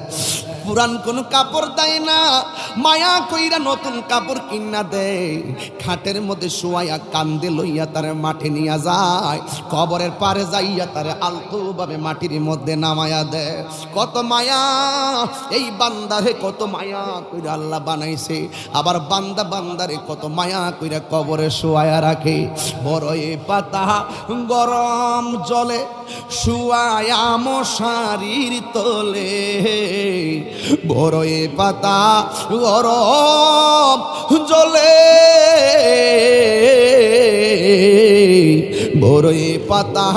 পুরান কোন কাপড় দেয় না, মায়া কইরা নতুন কাপড় কিনা দেয়। খাটের মধ্যে শুয়াইয়া কান্দে লইয়া তারে মাঠে নিয়ে যায়, কবরের পারে যাইয়া তারে আলতো ভাবে মাটির মধ্যে নামায়া দেয়। কত মায়া এই বান্দারে, কত মায়া কইরা আল্লাহ বানাইছে। আবার বান্দা বান্দারে কত মায়া কইরা কবরে শুয়াইয়া রাখে। বড়ই পাতা গরম জলে শুয়াইয়া মশারির তলে, বড়ই পাতা গরম জলে, বড়ই পাতা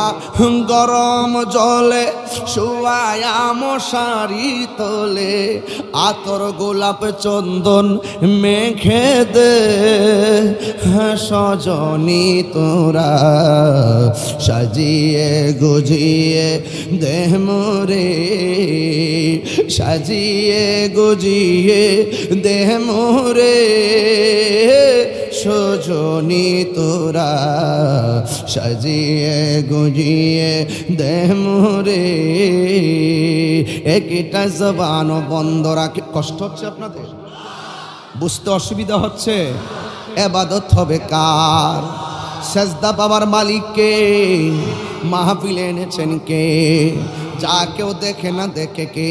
গরম জলে শুয়ায়া মশারি তোলে। আতর গোলাপ চন্দন মেখে দে সজনী তোরা, সাজিয়ে গুজিয়ে দেহ মোরে, সাজিয়ে গুজিয়ে দেহ মোরে, সজনী তোরা, সাজিয়ে গুজিয়ে দেহ মোরে। একটা জবান বন্ধ রাখে। কষ্ট হচ্ছে আপনাদের, বুঝতে অসুবিধা হচ্ছে? ইবাদত হবে কার? সেজদা পাওয়ার মালিককে, মাহফিলে এনেছেন কে? যা কেউ দেখে না দেখে কে?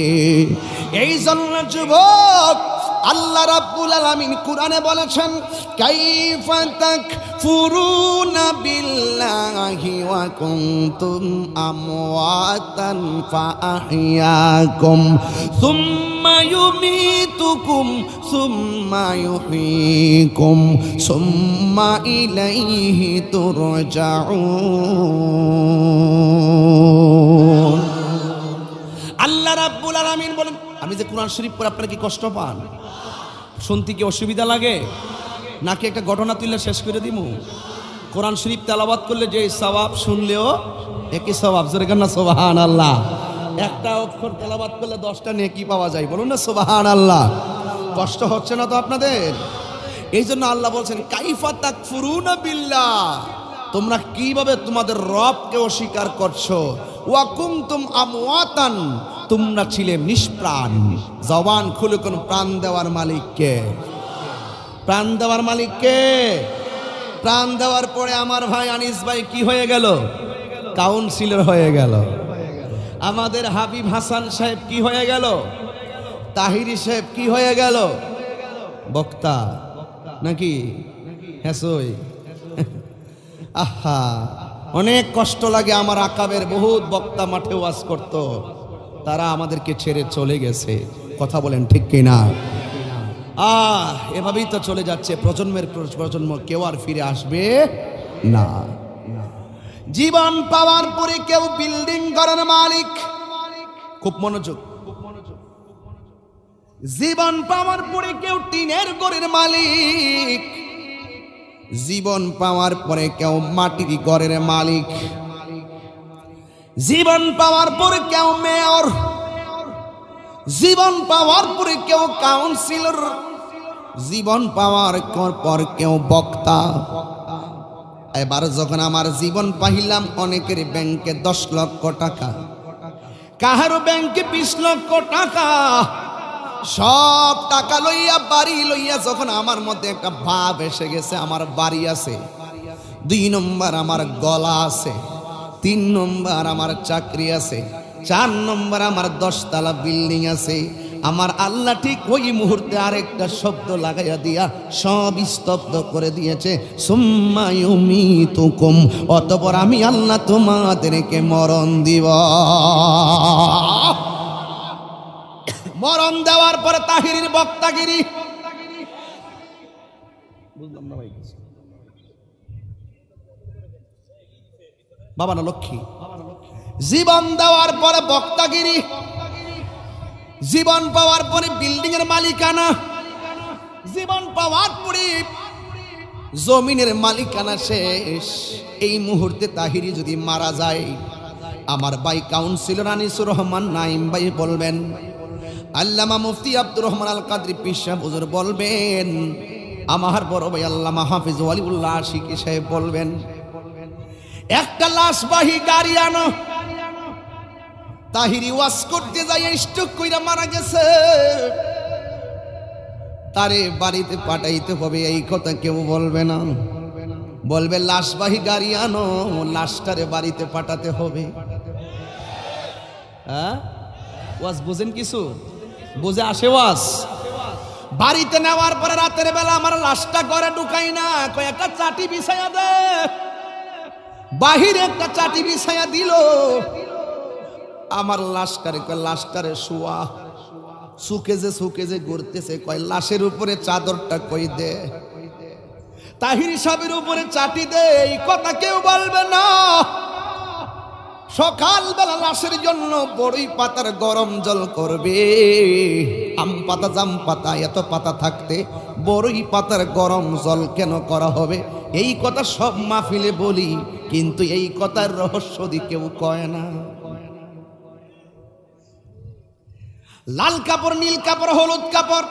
এই জন্য যুবক আল্লাহ রাব্বুল আলামিন কুরআনে বলেছেন, কাইফা তাকফুরুনা বিল্লাহি ওয়া কুনতুম আমওয়াতান ফাআহইয়াকুম সুম্মা ইউমীতুকুম সুম্মা ইউহয়ীকুম সুম্মা ইলাইহি তুরজাউন। আল্লাহ রাব্বুল আলামিন বলেন, আমি যে কোরআন শরীফ পড়ে আপনারা কি কষ্ট পান? শুনতে কি অসুবিধা লাগে? নাকি একটা ঘটনা তুললে শেষ করে দিব? কোরআন শরীফ তেলাওয়াত করলে যে সওয়াব, শুনলেও একই সওয়াব। জোরে কান্না সুবহানাল্লাহ। একটা অক্ষর তেলাওয়াত করলে 10টা নেকি পাওয়া যায়। বলুন না সুবহানাল্লাহ। কষ্ট হচ্ছে না তো আপনাদের? এই জন্য আল্লাহ বলছেন, কাইফা তাকফুরুনা বিল্লাহ, তোমরা কিভাবে তোমাদের রবকে অস্বীকার করছো। ওয়া কুনতুম আমওয়াতান, তোমরা ছিলে নিষ্প্রাণ। জবান খুলে কোন প্রাণ দেওয়ার মালিককে? প্রাণ দেওয়ার মালিককে? প্রাণ দেওয়ার পরে আমার ভাই আনিস ভাই কি হয়ে গেল? কাউন্সিলর হয়ে গেল। আমাদের হাবিব হাসান সাহেব কি হয়ে গেল? তাহিরি সাহেব কি হয়ে গেল? বক্তা নাকি? হ্যাঁ সই। আহা, অনেক কষ্ট লাগে। আমার আকাবের বহুত বক্তা মাঠে ওয়াজ করতো, তারা আমাদেরকে ছেড়ে চলে গেছে। কথা বলেন ঠিক কিনা? এভাবেই তো চলে যাচ্ছে প্রজন্মের প্রজন্ম, কেউ আর ফিরে আসবে না। জীবন পাওয়ার পরে কেউ বিল্ডিং ঘরের মালিক, খুব মনোযোগ। জীবন পাওয়ার পরে কেউ টিনের ঘরের মালিক, জীবন পাওয়ার পরে কেউ মাটির ঘরের মালিক, জীবন পাওয়ার পরে কেউ মেয়র, জীবন পাওয়ার পরে কেউ কাউন্সিলর, জীবন পাওয়ার পর কেউ বক্তা। এবার যখন আমার জীবন পাইলাম, অনেকের ব্যাংকে 10 লক্ষ টাকা, কাহারো ব্যাংকে 20 লক্ষ টাকা, সব টাকা লইয়া বাড়ি লইয়া যখন আমার মধ্যে একটা ভাব এসে গেছে, আমার বাড়ি আছে, 2 নম্বর আমার গলা আছে, 3 নম্বর আমার চাকরি আছে, 4 নম্বর আমার 10 তলা বিল্ডিং আছে। আমার আল্লাহ ঠিক ওই মুহূর্তে আরেকটা শব্দ লাগাইয়া দিয়া সব স্তব্ধ করে দিয়েছে, সুম্মা ইউমীতুকুম, অতঃপর আমি আল্লাহ তোমাদেরকে মরণ দিব। মরণ দেওয়ার পরে তাহিরির বক্তাগিরি, বুঝলাম না ভাই, বাবা না লক্ষ্মী। জীবন দেওয়ার পরে বক্তাগিরি, জীবন পাওয়ার পরে বিল্ডিং এর মালিকানা, জীবন পাওয়ার পরে জমিনের মালিকানা শেষ। এই মুহূর্তে তাহিরি যদি মারা যায়, আমার ভাই কাউন্সিলর আনিসুর রহমান নাইম ভাই বলবেন, আল্লামা মুফতি আব্দুর রহমান আল কাদরি পীর সাহেব হুজুর বলবেন, আমার বড় ভাই আল্লামা হাফিজ ওয়ালিউল্লাহ আশিকি সাহেব বলবেন, একটা লাশবাহী গাড়ি আনো, তাহিরি ওয়াজ করতে যাই স্ট্রোক কইরা মারা গেছে, তারে বাড়িতে পাঠাইতে হবে, এই কথা কেউ বলবে না। বলবে লাশবাহী গাড়ি আনো, লাশটারে বাড়িতে পাঠাতে হবে। হ্যাঁ, ওয়াজ বুঝেন? কিছু বুঝে আসে ওয়াজ? বাড়িতে নেওয়ার পরে রাতের বেলা আমার লাশটা ঘরে ঢুকাই না, কয়েকটা চাটি বিছাইয়া দে, বাহিরে একটা চাটি বিছাইয়া দিল, আমার লাশটারে শোয়া, সুকেজে ঘুরতেছে, কয় লাশের উপরে চাদরটা কই দে, তাহির সাহেবের উপরে চাটি দে, এই কথা কেউ বলবে না। সকালবেলা লাশের জন্য বড়ই পাতার গরম জল করবে, আম পাতা জাম পাতা এত পাতা থাকতে বড়ই পাতার গরম জল কেন করা হবে? এই কথা সব মাহফিলে বলি, কিন্তু এই কথার রহস্য দি কেউ কয় না। লাল কাপড়, নীল কাপড়, হলুদ কাপড়,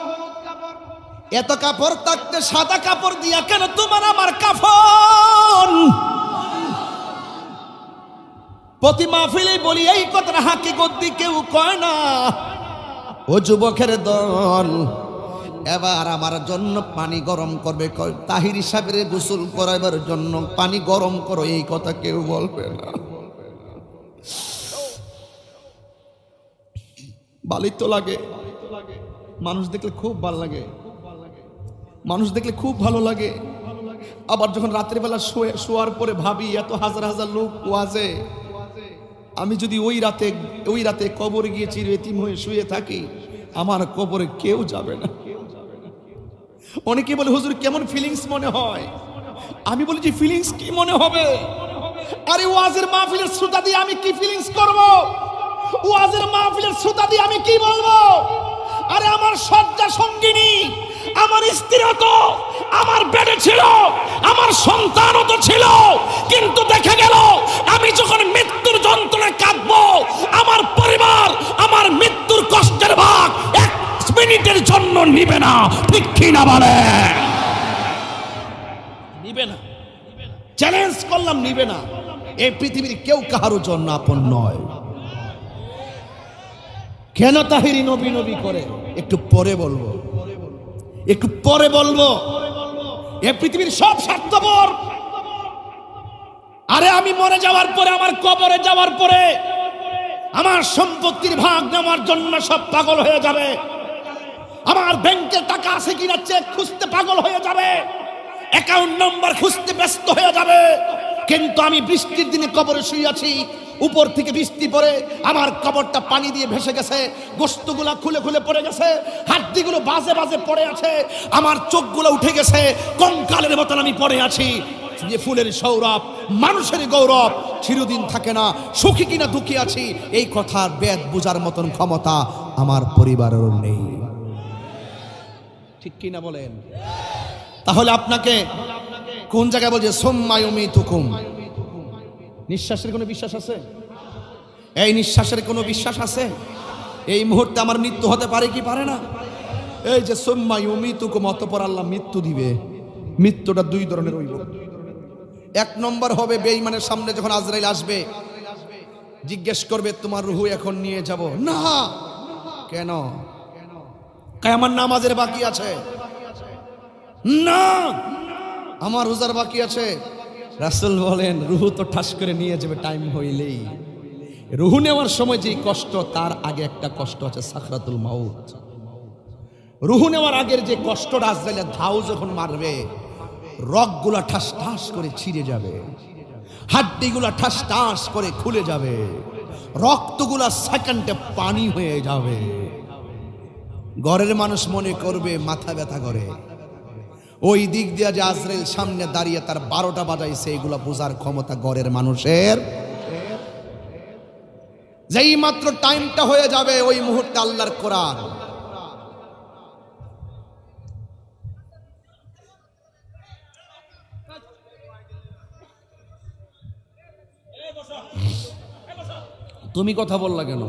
এত কাপড় থাকতে সাদা কাপড় দিয়া কেন তোমার আমার কাফন? প্রতি মাহফিলে বলি, এই কথাটা হাকিকত দি কেউ কয় না। ও যুবকের দল, এবার আমার জন্য পানি গরম করবে, তাহির সাহেবের গোসল করাবার জন্য পানি গরম করো, এই কথা কেউ বলবে না। ভালোই তো লাগে, মানুষ দেখলে খুব ভালো লাগে, মানুষ দেখলে খুব ভালো লাগে। আবার যখন রাতের বেলা শোয়ার পরে ভাবি, এত হাজার হাজার লোক ওয়াজে, আমি যদি ওই রাতে কবরে গিয়ে চির এতিম হয়ে শুয়ে থাকি, আমার কবরে কেউ যাবে না। অনেকে বলে, হুজুর কেমন ফিলিংস মনে হয়? আমি বলি যে ফিলিংস কি মনে হবে? আরে ওয়াজের মাহফিলের শ্রোতা দিয়ে আমি কি ফিলিংস করব? ওয়াজের মাহফিলের শ্রোতা দিয়ে আমি কি বলবো? আরে আমার শয্যা সঙ্গিনী, আমার স্ত্রীও তো আমার বেডে ছিল, আমার সন্তানও তো ছিল, কিন্তু দেখা গেল আমি যখন মৃত্যুর যন্ত্রণা কাঁদবো, আমার পরিবার আমার মৃত্যুর কষ্টের ভাগ 1 মিনিটের জন্য নিবে না। ঠিক কি না বলে? নিবে না। চ্যালেঞ্জ করলাম, নিবে না। এই পৃথিবীর কেউ কারোর জন্য আপন নয়। কেন তাহিরি নবী নবী করে? একটু পরে বলবো, একটু পরে বলবো। এই পৃথিবীর সব স্বার্থপর। আরে আমি মরে যাওয়ার পরে, আমার কবরে যাওয়ার পরে আমার সম্পত্তির ভাগ নেওয়ার জন্য সব পাগল হয়ে যাবে, আমার ব্যাংকের টাকা আছে কিনা চেক খুঁজতে পাগল হয়ে যাবে, অ্যাকাউন্ট নাম্বার খুঁজতে ব্যস্ত হয়ে যাবে। কিন্তু আমি বৃষ্টির দিনে কবরে শুয়ে আছি, উপর থেকে বৃষ্টি পড়ে আমার কবরটা পানি দিয়ে ভেসে গেছে, গোশতগুলো খুলে খুলে পড়ে গেছে, হাড্ডিগুলো বাজে বাজে পড়ে আছে, আমার চোখগুলো উঠে গেছে, কঙ্কালের মতন আমি পড়ে আছি। যে ফুলের সৌরভ, মানুষের গৌরব চিরদিন থাকে না, সুখী কিনা দুঃখী আছি এই কথার বেদ বোঝার মতন ক্ষমতা আমার পরিবারের নেই। ঠিক কিনা বলেন? তাহলে আপনাকে কোন জায়গায় বলছে সুম্মা ইউমিতুকুম? নিঃশ্বাসের কোনো বিশ্বাস আছে? এই নিঃশ্বাসের কোনো বিশ্বাস আছে? এই মুহূর্তে আমার মৃত্যু হতে পারে কি পারে না? এই যে সুম্মা ইউমিতুকুম, অতঃপর আল্লাহ মৃত্যু দিবে। মৃত্যুটা 2 ধরনের হইব। 1 নম্বর হবে বেঈমানের সামনে যখন আজরাইল আসবে, জিজ্ঞেস করবে তোমার রূহ এখন নিয়ে যাব না। কেন? আমার নামাজের বাকি আছে, না আমার রোজার বাকি আছে। রাসূল বলেন রূহ তো ঠাস করে নিয়ে যাবে টাইম হইলেই। রূহ নেওয়ার সময় যে কষ্ট, তার আগে একটা কষ্ট আছে, সাকরাতুল মাউত। রূহ নেওয়ার আগের যে কষ্টটা আজরাইলের ধাও যখন মারবে, রগগুলা ঠাস ঠাস করে ছিঁড়ে যাবে, হাড্ডিগুলা ঠাস ঠাস করে খুলে যাবে, রক্তগুলা সেকেন্ডে পানি হয়ে যাবে। ঘরের মানুষ মনে করবে মাথা ব্যথা করে। ওই দিক দিয়ে যে আজরাইল সামনে দাঁড়িয়ে তার 12টা বাজাইছে, এগুলা বোঝার ক্ষমতা ঘরের মানুষের। যেই মাত্র টাইমটা হয়ে যাবে, ওই মুহূর্তে আল্লাহর কোরআন তুমি কথা বললা কেন?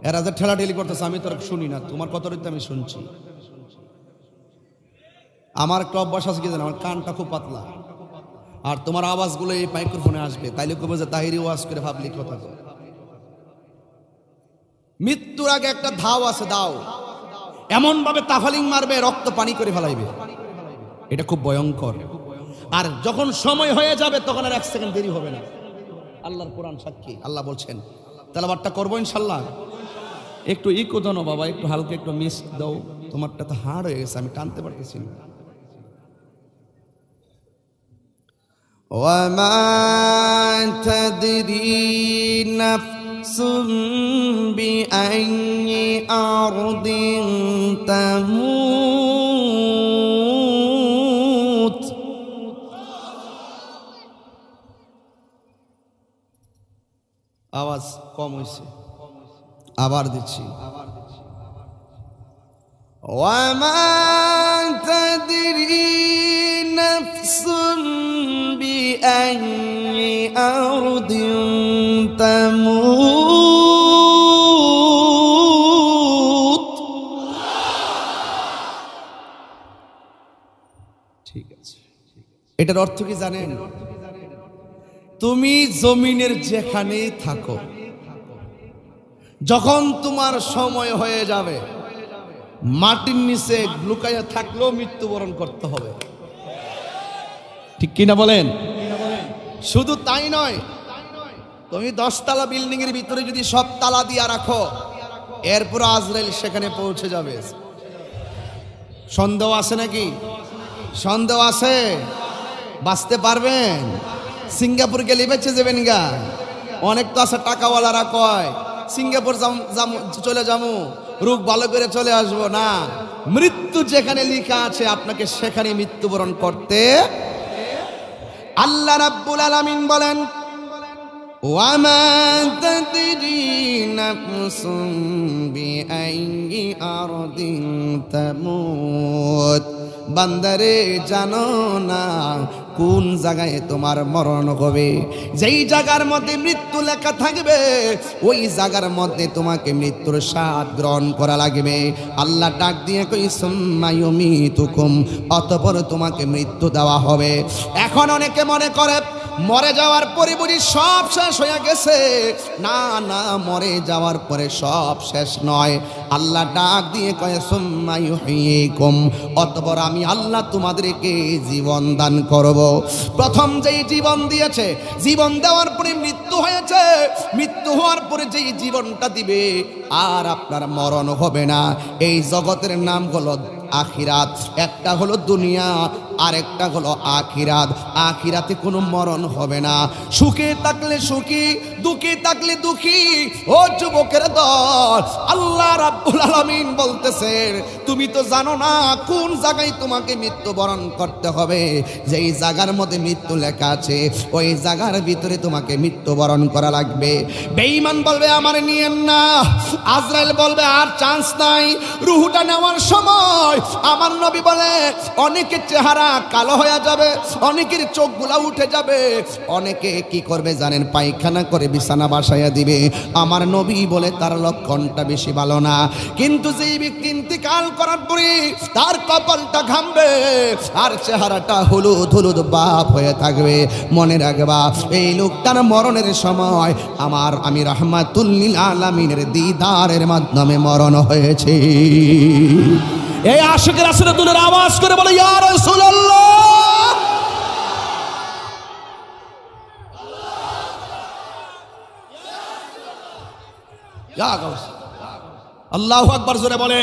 এরা যে ঠেলাঠেলি করতেছে আমি তো শুনি না, তোমার কথাটাই তো আমি শুনছি। আমার একটা অভ্যাস আছে কি জানো, আমার কানটা খুব পাতলা, আর তোমার আওয়াজগুলো এই মাইক্রোফোনে আসবে, তাইলে কবে যে তাহিরি ওয়াজ করে ভাবলি কথা কয়। মৃত্যুর আগে একটা ধাও আছে, দাও এমন ভাবে তাফালিং মারবে রক্ত পানি করে ফেলাইবে, এটা খুব ভয়ঙ্কর। আর যখন সময় হয়ে যাবে তখন আর এক সেকেন্ড দেরি হবে না। আল্লাহর কোরআন সাক্ষী, আল্লাহ বলছেন। তেলাওয়াতটা করবো ইনশাল্লাহ। একটু ইকো দাও বাবা, একটু হালকা একটু মিস দাও, তোমারটা তো হার্ড হয়ে গেছে, আমি টানতে পারতেছি না। ওয়ামা তাদরি নাফসুম বিআইয়ি আরদিন তামুত। আওয়াজ কম হয়েছে, আবার দিচ্ছি। ওয়ামা তাদরি নাফসুম বিআইয়ি আরদিন তামুত। ঠিক আছে, এটার অর্থ কি জানেন? তুমি জমিনের যেখানেই থাকো, যখন তোমার সময় হয়ে যাবে মাটির নিচে লুকাইয়া থাকলেও মৃত্যুবরণ করতে হবে। ঠিক কিনা বলেন? শুধু তাই নয়, তুমি 10 তলা বিল্ডিং এর ভিতরে যদি সব তালা দিয়া রাখো, এরপর আজরাইল সেখানে পৌঁছে যাবে। সন্দেহ আছে নাকি? সন্দেহ আছে? বাঁচতে পারবেন? সিঙ্গাপুর গেলে বেঁচে যাবেন গা? অনেক তো আছে টাকাওয়ালারা কয় সিঙ্গাপুর চলে যাবো, রোগ ভালো করে চলে আসবো। না, মৃত্যু যেখানে লেখা আছে আপনাকে সেখানে মৃত্যুবরণ করতে। আল্লাহ রাব্বুল আলামিন বলেন, ওয়ামা তাদরি নাফসুম বিআইয়ি আরদিন তামুত। বান্দারে, জানো না কোন জায়গায় তোমার মরণ হবে। যেই জায়গার মধ্যে মৃত্যু লেখা থাকবে ওই জায়গার মধ্যে তোমাকে মৃত্যুর স্বাদ গ্রহণ করা লাগবে। আল্লাহ ডাক দিয়ে কই সুম্মা ইউমিতুকুম, অতঃপর তোমাকে মৃত্যু দেওয়া হবে। এখন অনেকে মনে করে মরে যাওয়ার পরে বুঝি সব শেষ হয়ে গেছে। না না, মরে যাওয়ার পরে সব শেষ নয়। আল্লাহ ডাক দিয়ে কয় সুম্মা ইউহয়িকুম, অতঃপর আমি আল্লাহ তোমাদেরকে জীবন দান করব। প্রথম যেই জীবন দিয়েছে, জীবন দেওয়ার পরে মৃত্যু হয়েছে, মৃত্যু হওয়ার পরে যেই জীবনটা দিবে আর আপনার মরণ হবে না। এই জগতের নাম হলো আখিরাত। একটা হলো দুনিয়া, আরেকটা হলো আখিরাত। আখিরাতে কোনো মরণ হবে না। সুখে থাকলে সুখী, দুঃখে থাকলে দুঃখী। ও যুবকের দল, আল্লাহ রাব্বুল আলামিন বলতেছেন, তুমি তো জানো না কোন জায়গায় তোমাকে মৃত্যুবরণ করতে হবে। যেই জায়গার মধ্যে মৃত্যু লেখা আছে ওই জায়গার ভিতরে তোমাকে মৃত্যুবরণ করা লাগবে। বেঈমান বলবে আমার নিয়েন না, আজরাইল বলবে আর চান্স নাই। রুহুটা নেওয়ার সময় আমার নবী বলে অনেকের চেহারা কালো হয়ে যাবে, অনেকের চোখগুলা উঠে যাবে, অনেকে কি করবে জানেন, পায়খানা করে বিছানা বাসাইয়া দিবে। আমার নবী বলে তার লক্ষণটা বেশি ভালো না। কিন্তু যেই ব্যক্তি ইন্তিকাল করার পরে তার কপালটা ঘামবে আর চেহারাটা হলুদ হলুদ বাপ হয়ে থাকবে, মনে রাখবা এই লোকটার মরণের সময় আমি রাহমাতুল লিল আলামিনের দিদারের মাধ্যমে মরণ হয়েছে। এই আশিকের রাসূলের আওয়াজ করে বলে ইয়া রাসূলুল্লাহ। আল্লাহু আকবার জোরে বলে।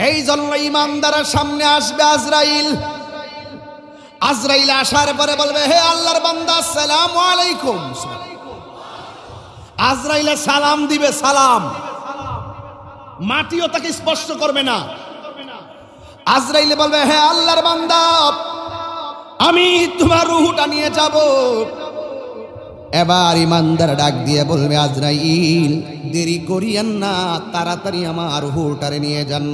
এই জন্য ইমানদারের সামনে আসবে আজরাইল। আজরাইল আসার পরে বলবে হে আল্লাহর বান্দা আসসালামু আলাইকুম। আজরাইলে সালাম দিবে, সালাম, মাটিও তাকে স্পর্শ করবে না। আজরাইলে বলবে হে আল্লাহর বান্দা আমি তোমার রূহটা নিয়ে যাব। এবার ইমানদার ডাক দিয়ে বলবে আজরাইল দেরি করিয়েন না, তাড়াতাড়ি আমার রূহটারে নিয়ে যান,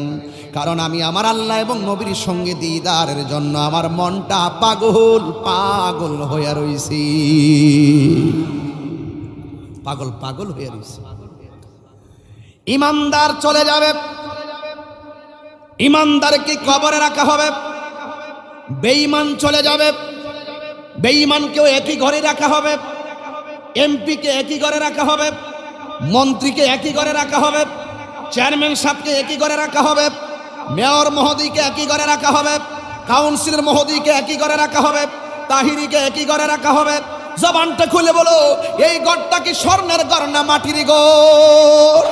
কারণ আমি আমার আল্লাহ এবং নবীর সঙ্গে দিদারের জন্য আমার মনটা পাগল পাগল হয়ে রইছি, পাগল পাগল হয়ে রইছি। ইমানদার চলে যাবে। ইমানদারকে কবরে রাখা হবে, বেঈমান চলে যাবে। বেঈমানকেও একই ঘরে রাখা হবে, এমপিকে একই ঘরে রাখা হবে, মন্ত্রীকে একই ঘরে রাখা হবে, চেয়ারম্যান সাহেবকে একই ঘরে রাখা হবে, মেয়র মহোদয়কে একই ঘরে রাখা হবে, কাউন্সিলর মহোদয়কে একই ঘরে রাখা হবে, তাহিরিকে একই ঘরে রাখা হবে। জবানটা খুলে বলো, এই ঘরটা কি স্বর্ণের ঘর না মাটির ঘর?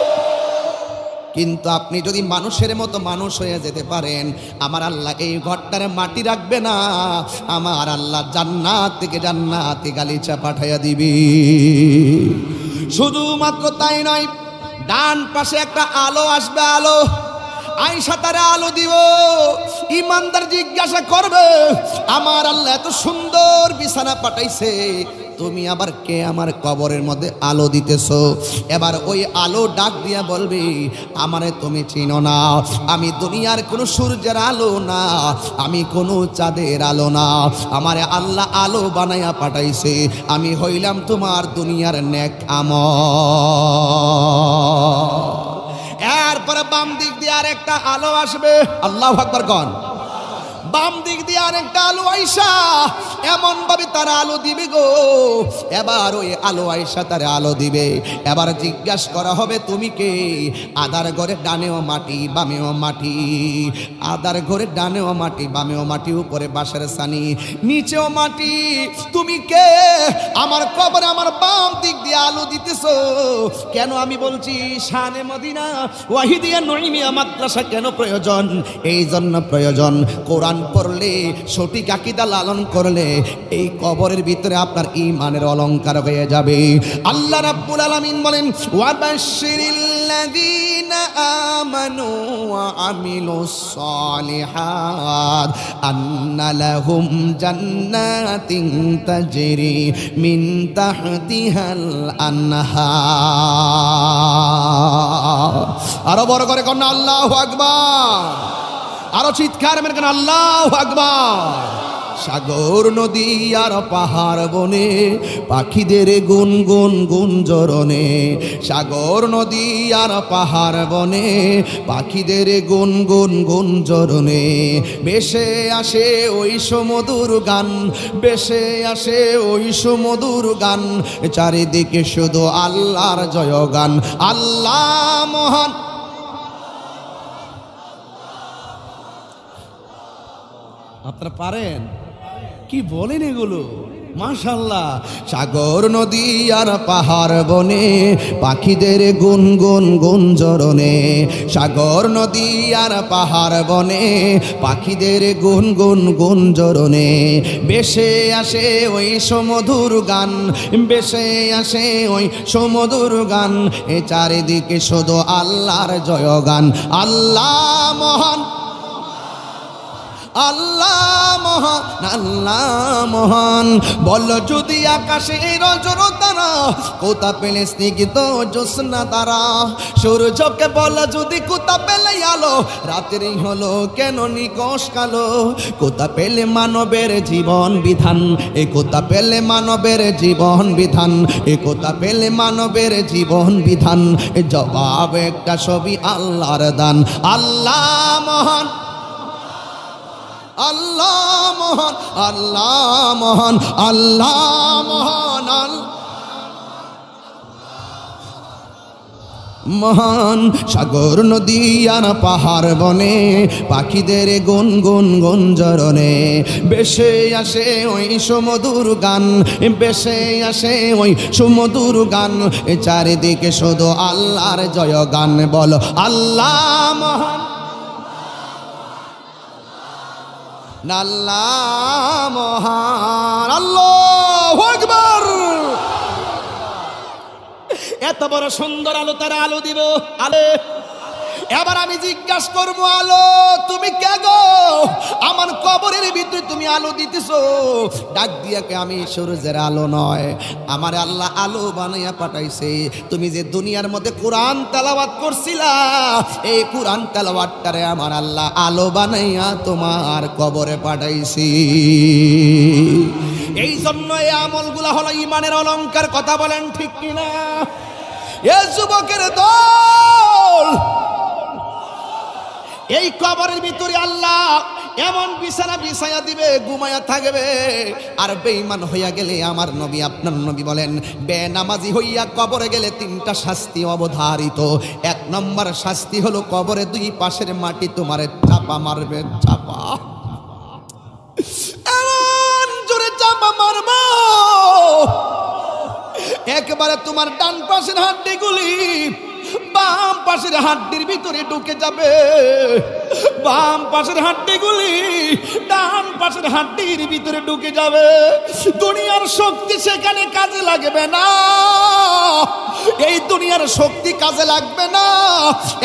কিন্তু আপনি যদি মানুষের মতো মানুষ হয়ে যেতে পারেন, আমার আল্লাহ এই ঘরটার মাটি রাখবে না, আমার আল্লাহ জান্নাত থেকে জান্নাতি গালিচা পাঠাইয়া দিবি। শুধুমাত্র তাই নয়, ডান পাশে একটা আলো আসবে, আলো আয়েশা তারে আলো দিব। ইমানদার জিজ্ঞাসা করবে, আমার আল্লাহ এত সুন্দর বিছানা পাঠাইছে, তুমি আবার কে আমার কবরের মধ্যে আলো দিতেছো? এবার ওই আলো ডাক দিয়া বলবে, আমারে তুমি চিনো না, আমি দুনিয়ার কোনো সূর্যের আলো না, আমি কোনো চাঁদের আলো না, আমারে আল্লাহ আলো বানাইয়া পাঠাইছে, আমি হইলাম তোমার দুনিয়ার নেক আমল। এরপরে বাম দিক দিয়ে আর একটা আলো আসবে, আল্লাহু আকবার কোন। বাম দিক দিয়ে আরেকটা আলো আয়েশা এমন ভাবে তার আলো দিবে গো। এবার ওই আলো আয়েশা তার আলো দিবে। এবার জিজ্ঞাসা করা হবে, তুমি কে? আদার ঘরে ডানেও মাটি বামেও মাটি, আদার ঘরে ডানেও মাটি বামেও মাটি, উপরে বাঁশের ছানি নিচেও মাটি, তুমি কে? আমার কবরে আমার বাম দিক দিয়ে আলো দিতেছো কেন? আমি বলছি শানে মদিনা ওয়াহিদিয়া নঈমিয়া মাদ্রাসা কেন প্রয়োজন? এই জন্য প্রয়োজন, কোরআন পড়লে, সঠিক আকীদা লালন করলে এই কবরের ভিতরে আপনার ঈমানের অলংকার হয়ে যাবে। আল্লাহ রাব্বুল আলামিন বলেন, ওয়াবাশশিরিল্লাযীনা আমানু ওয়া আমিলুস সালিহাত আন্না লাহুম জান্নাতিন তাজরি মিন তাহতিহাল আনহার। আরো বড় করে কোন আল্লাহু আকবার, আরো চিৎকার মেরে কেন আল্লাহু আকবার। সাগর নদী আর পাহাড় বনে পাখিদের গুনগুন গুঞ্জরণে, সাগর নদী আর পাহাড় বনে পাখিদের গুনগুন গুঞ্জরণে, বেশে আসে ওই সুমধুর গান, বেশে আসে ওই সুমধুর গান, চারিদিকে শুধু আল্লাহর জয়গান। আল্লাহ মহান, আপনারা পারেন কি বলেন এগুলো? মাশাআল্লাহ। সাগর নদী আর পাহাড় বনে পাখিদের গুনগুন গুঞ্জরণে, সাগর নদী আর পাহাড় বনে পাখিদের গুনগুন গুঞ্জরণে, বেশে আসে ওই সুমধুর গান, বেশে আসে ওই সুমধুর গান, এ চারিদিকে শুধু আল্লাহর জয়গান। আল্লাহ মহান, আল্লাহ মহান, আল্লাহ মহান। বল যদি আকাশে রজর তারা, কোথা পেলে স্নিগ্ধ জ্যোৎস্না তারা, সূর্যকে বল যদি কোথা পেলে আলো, রাত্রি হলো কেন নিকশ কালো, কোথা পেলে মানবের জীবন বিধান, এ কোথা পেলে মানবের জীবন বিধান, এ কোথা পেলে মানবের জীবন বিধান, জবাব একটা ছবি আল্লাহর দান। আল্লাহ মহান, আল্লাহ মহান, আল্লাহ মহান, আল্লাহ মহান, মহান। সাগর নদী আর পাহাড় বনে পাখিদের গুনগুন গুঞ্জরণে, বেশে আসে ওই সুমধুর গান, বেশে আসে ওই সুমধুর গান, চারিদিকে শুধু আল্লাহর জয়গান। বলো আল্লাহ মহান, আল্লাহ মহান, আল্লাহু আকবার। এত বড় সুন্দর আলো তারা আলো দিব, আলো। এবার আমি জিজ্ঞাসা করবো, আলো তুমি কে গো? আমার কবরের ভিতরে তুমি আলো দিতেছো, ডাক দিয়া কে? আমি সূর্যের আলো নয়, আমার আল্লাহ আলো বানাইয়া পাঠাইছে। তুমি যে দুনিয়ার মধ্যে কোরআন তেলাওয়াত করছিলা, এই কোরআন তেলাওয়াতটারে আমার আল্লাহ আলো বানাইয়া তোমার কবরে পাঠাইছি। এই জন্য এই আমলগুলা হলো ঈমানের অলংকার। কথা বলেন ঠিক কিনা? এ যুবকের দল, এই কবরের ভিতরে আল্লাহ এমন বিছানা বিছায়া দিবে, ঘুমায়া থাকবে। আর বেঈমান হইয়া গেলে আমার নবী আপনার নবী বলেন, বেনামাজি হইয়া কবরে গেলে তিনটা শাস্তি অবধারিত। এক নম্বর শাস্তি হলো কবরে দুই পাশের মাটি তোমারে চাপা মারবে, চাপা, এমন জোরে চাপা মারবো একবারে তোমার ডান পাশের হাড্ডিগুলি বাম পাশের হাড্ডির ভিতরে ঢুকে যাবে, বাম পাশের হাড্ডিগুলি ডান পাশের হাড্ডির ভিতরে ঢুকে যাবে। দুনিয়ার শক্তি সেখানে কাজে লাগবে না, এই দুনিয়ার শক্তি কাজে লাগবে না,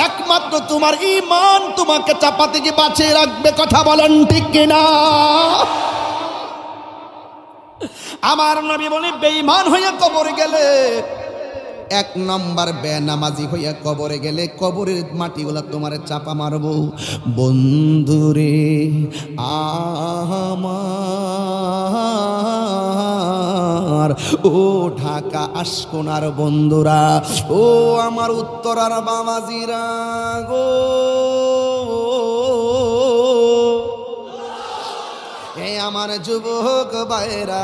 একমাত্র তোমার ঈমান তোমাকে চাপা থেকে বাঁচিয়ে রাখবে। কথা বলেন ঠিক কিনা? আমার নবী বলে, বেঈমান হইয়া কবরে গেলে, এক নম্বর বেনামাজি হইয়া কবরে গেলে কবরের মাটিগুলা তোমার চাপা মারবো। বন্ধুরে আমার, ও ঢাকা আশকোনার বন্ধুরা, ও আমার উত্তরার বাবাজিরা গো, আমার যুবক ভাইরা,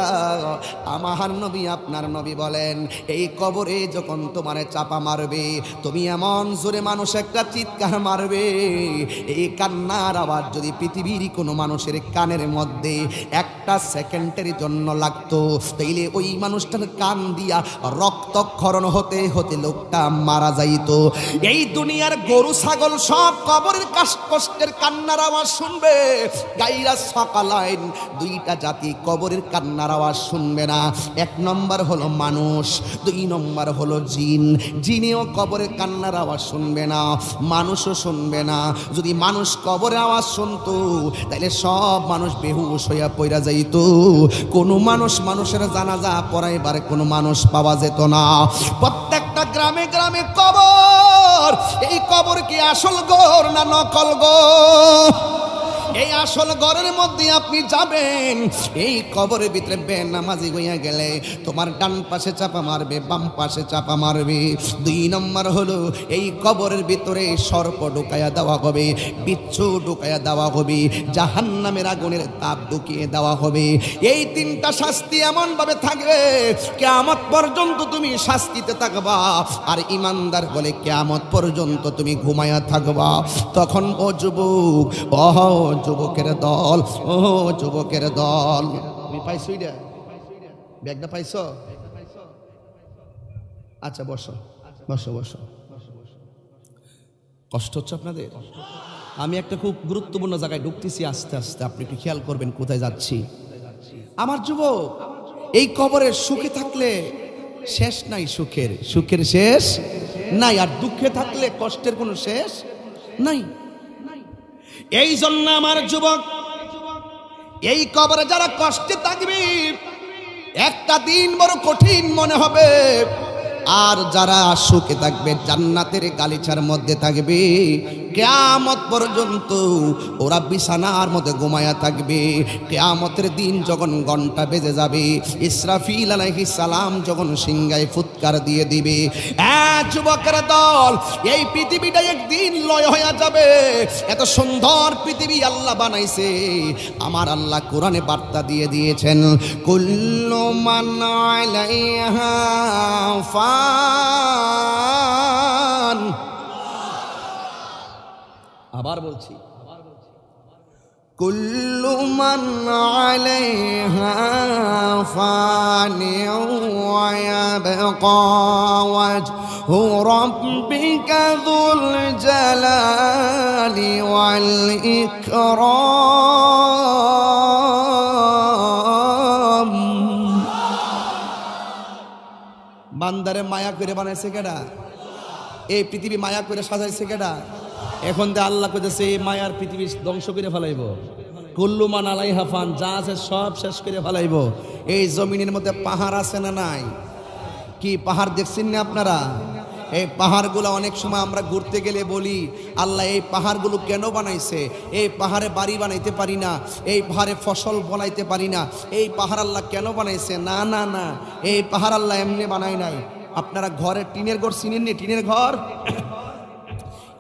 আমার নবী আপনার নবী বলেন, এই কবরে যখন তোমারে চাপা মারবে, তুমি এমন জোরে মানুষ একটা চিৎকার মারবে, এই কান্নার আওয়াজ যদি পৃথিবীর কোনো মানুষের কানের মধ্যে একটা সেকেন্ডের জন্য লাগতো, তাইলে ওই মানুষটার কান দিয়া রক্তক্ষরণ হতে হতে লোকটা মারা যাইত। এই দুনিয়ার গরু ছাগল সব কবরের কষ্টের কান্নার আওয়াজ শুনবে, গাইরা সকালাইন দুইটা জাতি কবরের কান্নার আওয়াজ শুনবে না। এক নম্বর হলো মানুষ, দুই নম্বর হলো জিন। জিনেও কবরের কান্নার আওয়াজ শুনবে না, মানুষও শুনবে না। যদি মানুষ কবরের আওয়াজ শুনতো, তাহলে সব মানুষ বেহুশ হইয়া পইরা যাইত, কোনো মানুষ মানুষের জানাজা পড়াইবার কোনো মানুষ পাওয়া যেত না। প্রত্যেকটা গ্রামে গ্রামে কবর। এই কবর কি আসল ঘর না নকল ঘর? এই আসল ঘরের মধ্যে আপনি যাবেন, এই কবরের ভিতরে বেনামাজি হইয়া গেলে তোমার ডান পাশে চাপা মারবে, বাম পাশে চাপা মারবে। দুই নম্বর হলো এই কবরের ভিতরে সর্প ঢুকাইয়া দেওয়া হবে, বিচ্ছু ঢুকাইয়া দেওয়া হবে, জাহান্নামের আগুনের তাপ ঢুকিয়ে দেওয়া হবে। এই তিনটা শাস্তি এমন ভাবে থাকবে, কিয়ামত পর্যন্ত তুমি শাস্তিতে থাকবা। আর ইমানদার বলে কিয়ামত পর্যন্ত তুমি ঘুমায়া থাকবা। তখন ও যুবক, যুবকের দল, ও যুবকের দল, তুমি পাইছো এটা? ব্যাগটা পাইছো? আচ্ছা বসো বসো বসো। কষ্ট হচ্ছে আপনাদের? আমি একটা খুব গুরুত্বপূর্ণ জায়গায় ঢুকতেছি আস্তে আস্তে, আপনি একটু খেয়াল করবেন কোথায় যাচ্ছি। আমার যুবক, এই কবরের সুখে থাকলে শেষ নাই, সুখের সুখের শেষ নাই, আর দুঃখে থাকলে কষ্টের কোনো শেষ নাই। এই জন্য আমার যুবক, এই কবরে যারা কষ্টে থাকবে একটা দিন বড় কঠিন মনে হবে, আর যারা সুখে থাকবে জান্নাতের গালিচার মধ্যে থাকবে, কিয়ামত পর্যন্ত ওরা বিছানার মধ্যে ঘুমায়া থাকবে। কিয়ামতের দিন যখন ঘন্টা বেজে যাবে, ইসরাফিল আলাইহিস সালাম যখন সিংহায় ফুৎকার দিয়ে দিবে, যুবকের দল, এই পৃথিবীটা একদিন লয় হয়ে যাবে। এত সুন্দর পৃথিবী আল্লাহ বানাইছে, আমার আল্লাহ কোরআনে বার্তা দিয়ে দিয়েছেন, কুল্লু মান আলাইহা ফান। আবার বলছি, কুল্লু মান আলাইহা ফানি ওয়া ইয়াবকা ওয়াজহু রাব্বিকা যুল জালালি ওয়াল ইকরাম। বান্দারে মায়া করে বানাইছে কেডা? এই পৃথিবী মায়া করে সাজাইছে কেডা? এখন তো আল্লাহ কইতেছে এই মায়ার পৃথিবী ধ্বংস করে ফেলাইব। কুল্লু মান আলাইহা ফান, যা আছে সব শেষ করে ফেলাইব। এই জমিনের মধ্যে পাহাড় আছে না নাই? কি পাহাড় দেখছেন না আপনারা? এই পাহাড়গুলো অনেক সময় আমরা ঘুরতে গেলে বলি, আল্লাহ এই পাহাড়গুলো কেন বানাইছে? এই পাহাড়ে বাড়ি বানাইতে পারি না, এই পাহাড়ে ফসল বলাইতে পারি না, এই পাহাড় আল্লাহ কেন বানাইছে? না না না, এই পাহাড় আল্লাহ এমনি বানায় নাই। আপনারা ঘরে টিনের ঘর চিনেন নি? টিনের ঘর,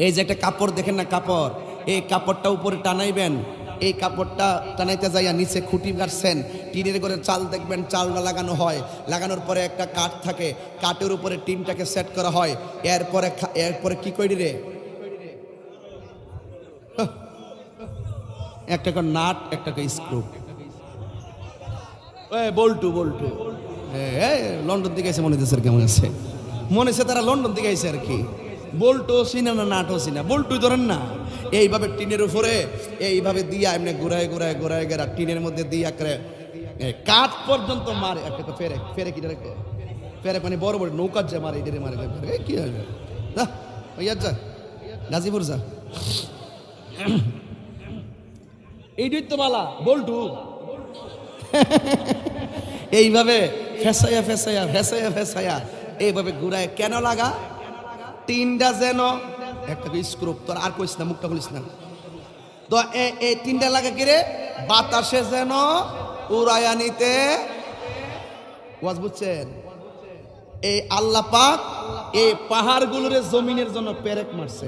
এই যে একটা কাপড় দেখেন না, কাপড়, এই কাপড়টা উপরে টানাইবেন, এই কাপড়টা টানাইতে যাইয়া নিচে খুঁটি গাড়ছেন, টিনের ঘরে চাল দেখবেন চালটা লাগানো হয়, লাগানোর পরে একটা কাঠ থাকে, কাঠের উপরে টিনটাকে সেট করা হয়। এরপরে কি করি রে, একটা নাট, একটা স্ক্রু, বল্টু বল্টু লন্ডন থেকে এসে মনে হচ্ছে কেমন আছে, মনে হচ্ছে তারা লন্ডন থেকে এসে আর কি। বল্টু চিনা না নাটও চিনা, বল্টুই ধরেন না। এইভাবে টিনের উপরে এইভাবে দিয়া এমনি ঘুরায় ঘুরায় ঘুরায় গেরা টিনের মধ্যে দিয়া করে কাঠ পর্যন্ত মারে। একটা ফেরে ফেরে কি রেখে ফেরে মানে বড় বড় নৌকার যা মারে, এদের মারে কি হবে যা গাজীপুর যা। এইটাই তো বালা বল্টু। এইভাবে ফেসাইয়া ফেসাইয়া ফেসাইয়া ফেসাইয়া এইভাবে ঘুরায় কেন লাগা, তিনটা যেন একটা স্ক্রু, তোর আর কইস না, মুখটা খুলিস না তো, এই তিনটা লাগা কিরে বাতাসে যেন উড়াইয়া নিতে। ওয়াজ বুঝছেন? এই আল্লাহ পাক এই পাহাড়গুলোরে জমিনের জন্য পেরেক মারছে।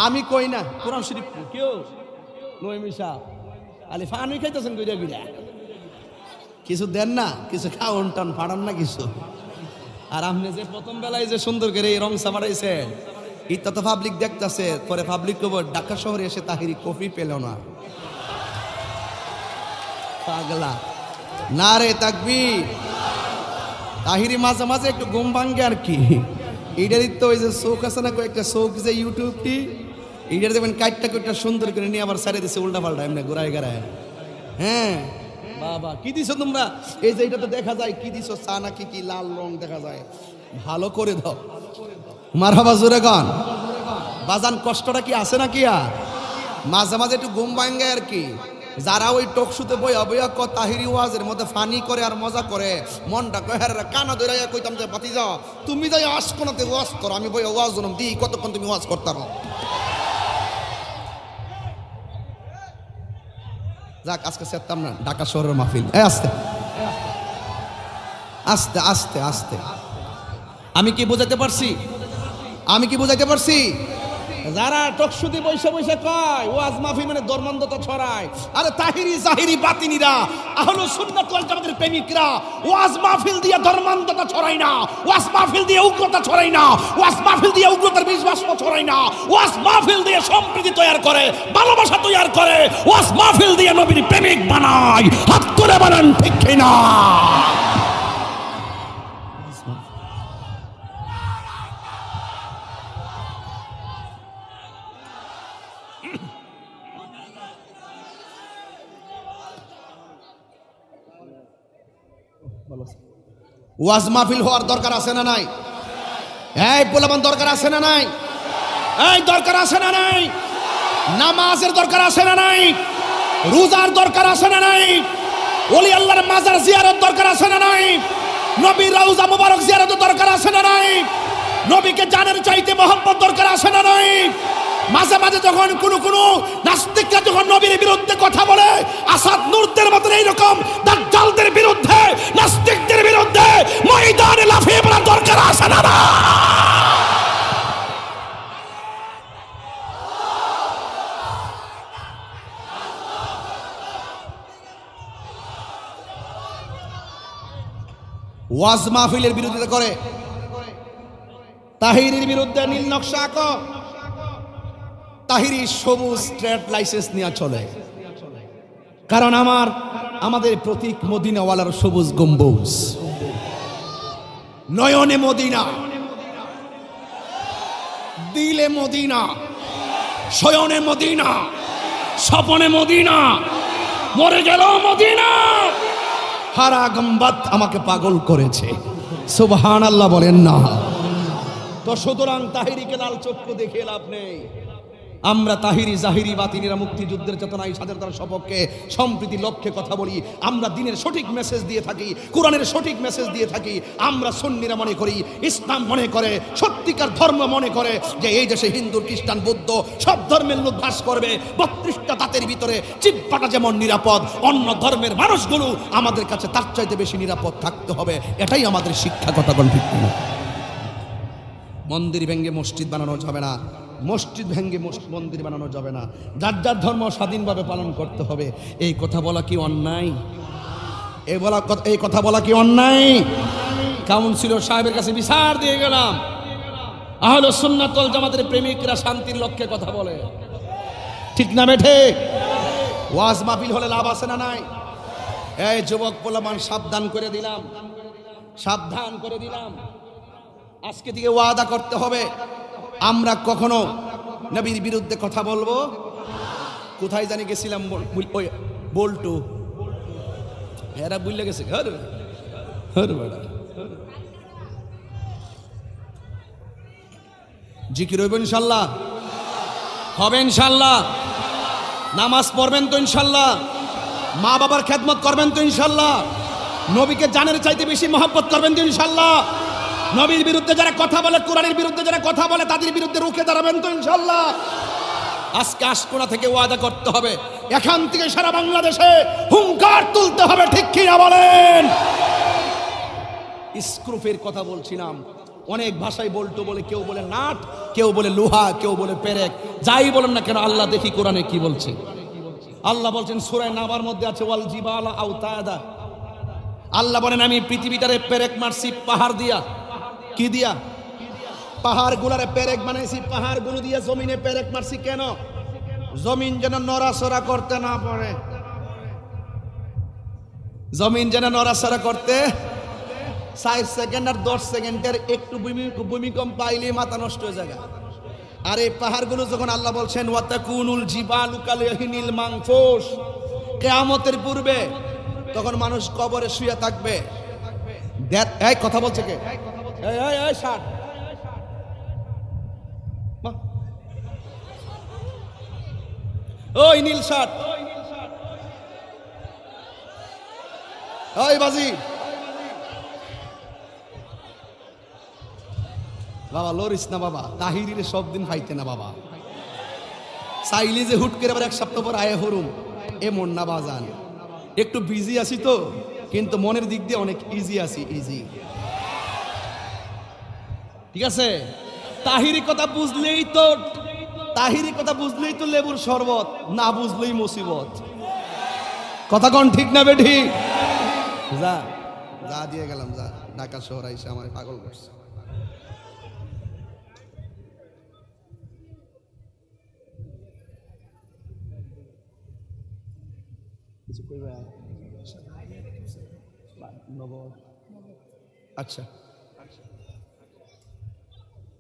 আমি কই না, কোরআন শরীফ কেউ নইমি সাহেব আলি ফানি খাইতেছেন কইরা গিরা, কিছু দেন না, কিছু খাওন টান ফাড়ান না কিছু। আর আপনি যে প্রথম বেলায় যে সুন্দর করে এই রং সামারাইছেন, এটা তো পাবলিক দেখতেছে, পরে পাবলিক কব ঢাকা শহরে এসে তাহিরি কফি পেল না, পাগলা না রে তাকবীর। তাহিরি মাঝে মাঝে একটু ঘুম ভাঙ্গে আর কি। এটারই তো ওই যে চোখ আছে না, কয়েকটা চোখ যে ইউটিউবটি, এটার দেবেন কাটটা কুটটা সুন্দর করে নিয়ে আবার সাইডে দিচ্ছে উল্টা পাল্টা এমনি ঘুরায় ঘুরায়। হ্যাঁ বাবা কি দিছো তোমরা, এই যে এটা তো দেখা যায় কি দিছো, চা নাকি কি লাল রং দেখা যায়, ভালো করে দাও। মারহাবা জোরে গান বাজান, কষ্টটা কি আছে নাকি? আর মাঝে মাঝে একটু ঘুম ভাঙ্গে আর কি। যারা ওই টকশুতে বইয়া বইয়া ক তাহিরি ওয়াজের মধ্যে ফানি করে আর মজা করে, মনটা কহের কানা ধরাইয়া কইতাম যে বাতি যাও তুমি যাই আসকোনাতে ওয়াজ করো, আমি বইয়া ওয়াজ জনম দিই, কতক্ষণ তুমি ওয়াজ করতাম। যাক আজকে সেরতাম না, ঢাকা শহরের মাহফিল। আস্তে আস্তে আস্তে আস্তে আমি কি বুঝাইতে পারছি? আমি কি বুঝাইতে পারছি? যারা টকশুতে বৈশা বৈশা কয় ওয়াজ মাহফিল মানে ধর্মান্ধতা ছড়ায়, আরে তাহিরি জাহিরি বাতিনিরা আহলুস সুন্নাত ওয়াল জামাতের প্রেমিকরা ওয়াজ মাহফিল দিয়ে ধর্মান্ধতা ছড়ায় না, ওয়াজ মাহফিল দিয়ে উগ্রতা ছড়ায় না, ওয়াজ মাহফিল দিয়ে উগ্রতার বিশ্বাস ছড়ায় না, ওয়াজ মাহফিল দিয়ে সম্প্রীতি তৈরি করে, ভালোবাসা তৈরি করে, ওয়াজ মাহফিল দিয়ে নবীর প্রেমিক বানায়। হাত তুলে বলেন ঠিক কিনা? ওয়াজ মাহফিল হওয়ার দরকার আছে না নাই? এই পোলাপান দরকার আছে না নাই? এই দরকার আছে না নাই? নামাজের দরকার আছে না নাই? রোজার দরকার আছে না নাই? ওলি আল্লাহর মাজার জিয়ারত দরকার আছে না নাই? নবীর রওজা মুবারক জিয়ারতের দরকার আছে না নাই? নবীকে জানার চাইতে মহব্বত দরকার আছে না নাই? মাঝে মাঝে যখন কোনো নাস্তিকরা যখন নবীর বিরুদ্ধে কথা বলে, আসাদ নূরদের মতন এইরকম দাজ্জালদের বিরুদ্ধে, নাস্তিকদের বিরুদ্ধে ময়দানে লাফিয়ে পড়ার দরকার আছে না? ওয়াজ মাহফিলের বিরোধিতা করে, তাহিরির বিরুদ্ধে নীল নকশা আঁকো, তাহিরি সবুজ ট্রেড লাইসেন্স নিয়ে চলে, কারণ আমাদের প্রতীক মদিনাওয়ালার সবুজ গম্বুজ, নয়নে মদিনা, দিলে মদিনা, শয়নে মদিনা, স্বপনে মদিনা, মরে গেল মদিনা। হারা গম্বাত আমাকে পাগল করেছে, সুবহানাল্লাহ বলেন না? তো সুতরাং তাহিরিকে লাল চক্ষু দেখে লাভ নেই। আমরা তাহিরি জাহিরি বাতিনিরা মুক্তিযুদ্ধের চেতনায় স্বাধীনতার সপক্ষে সম্প্রীতি লক্ষ্যে কথা বলি, আমরা দিনের সঠিক মেসেজ দিয়ে থাকি, কোরআনের সঠিক মেসেজ দিয়ে থাকি। আমরা সুন্নিরা মনে করি, ইসলাম মনে করে, সত্যিকার ধর্ম মনে করে যে এই দেশে হিন্দু খ্রিস্টান বৌদ্ধ সব ধর্মের লোক বাস করবে, 32টা দাঁতের ভিতরে চিপ্পাটা যেমন নিরাপদ, অন্য ধর্মের মানুষগুলো আমাদের কাছে তার চাইতে বেশি নিরাপদ থাকতে হবে। এটাই আমাদের শিক্ষা। কথা বল ঠিক না? মন্দির ভেঙে মসজিদ বানানো যাবে না, মসজিদ ভেঙে মন্দির বানানো যাবে না, যার যার ধর্ম স্বাধীনভাবে পালন করতে হবে। এই কথা বলা কি অন্যায়? এই কথা বলা কি অন্যায়? কাউন্সিলর সাহেবের কাছে বিচার দিয়ে গেলাম, আহলে সুন্নাত ওয়াল জামাতের প্রেমিকরা শান্তির লক্ষ্যে কথা বলে, ঠিক না বেঠে? ওয়াজ মাহফিল হলে লাভ আছে না নাই? এই যুবক পোলাপান সাবধান করে দিলাম, সাবধান করে দিলাম, আজকে থেকে ওয়াদা করতে হবে আমরা কখনো নবীর বিরুদ্ধে কথা বলবো। কোথায় জানি গেছিলাম, বল্টু এরা বুঝলে গেছে, জিকির হইব ইনশাল্লাহ, হবে ইনশাল্লাহ, নামাজ পড়বেন তো ইনশাল্লাহ, মা বাবার খেদমত করবেন তো ইনশাল্লাহ, নবীকে জানের চাইতে বেশি মহব্বত করবেন তো ইনশাল্লাহ, নবীর বিরুদ্ধে যারা কথা বলে, কোরআনের বিরুদ্ধে যারা কথা বলে তাদের বিরুদ্ধে রুখে দাঁড়াবেন তো ইনশাল্লাহ। আজকে আশকোনা থেকে ওয়াদা করতে হবে, এখান থেকে সারা বাংলাদেশে হুঙ্কার তুলতে হবে, ঠিক কিনা বলেন? স্ক্রুপের কথা বলছিলাম, অনেক ভাষায় বল্টু বলে, কেউ বলে নাট, কেউ বলে লোহা, কেউ বলে পেরেক, যাই বলেন না কেন, আল্লাহ দেখি কোরআনে কি বলছে। আল্লাহ বলছেন সূরা নাবার মধ্যে আছে, ওয়াল জিবালা আওতাদা, আল্লাহ বলেন আমি পৃথিবীটারে পেরেক মারছি পাহাড় দিয়া। কি দিয়া? পাহাড় গুলারে পেরেক বানাইছি, পাহাড় গুলো দিয়া জমিনে পেরেক মারছি। কেন? জমিন যেন নড়াচড়া করতে না পারে, জমিন যেন নড়াচড়া করতে 4 সেকেন্ড আর 10 সেকেন্ডের একটু ভূমিকম্প পাইলে মাথা নষ্ট হয়ে যায়। আর এই পাহাড়গুলো যখন আল্লাহ বলছেন ওয়াতাকুনুল জিবালু কালহিনিল মানফুস, কিয়ামতের পূর্বে তখন মানুষ কবরে শুয়ে থাকবে। এই কথা বলছে কে? এই শার্ট ওই নীল শার্ট, ওই বাজি বাবা, লরিস না বাবা, তাহিরিরে সব দিন পাইতে না বাবা, চাইলে যে হুট করে আবার 1 সপ্তাহ পর আয়ে হরুম এমন না বাজান। একটু বিজি আছি তো, কিন্তু মনের দিক দিয়ে অনেক ইজি আছি, ইজি, ঠিক আছে? তাহিরি কথা বুঝলেই তো, তাহিরি কথা বুঝলেই তো লেবুর শরবত, না বুঝলেই মুসিবত। কথা কোন ঠিক না বেঠি? যা যা দিয়ে গেলাম, যা, ঢাকা শহর আইসা আমার পাগল করছে। আচ্ছা,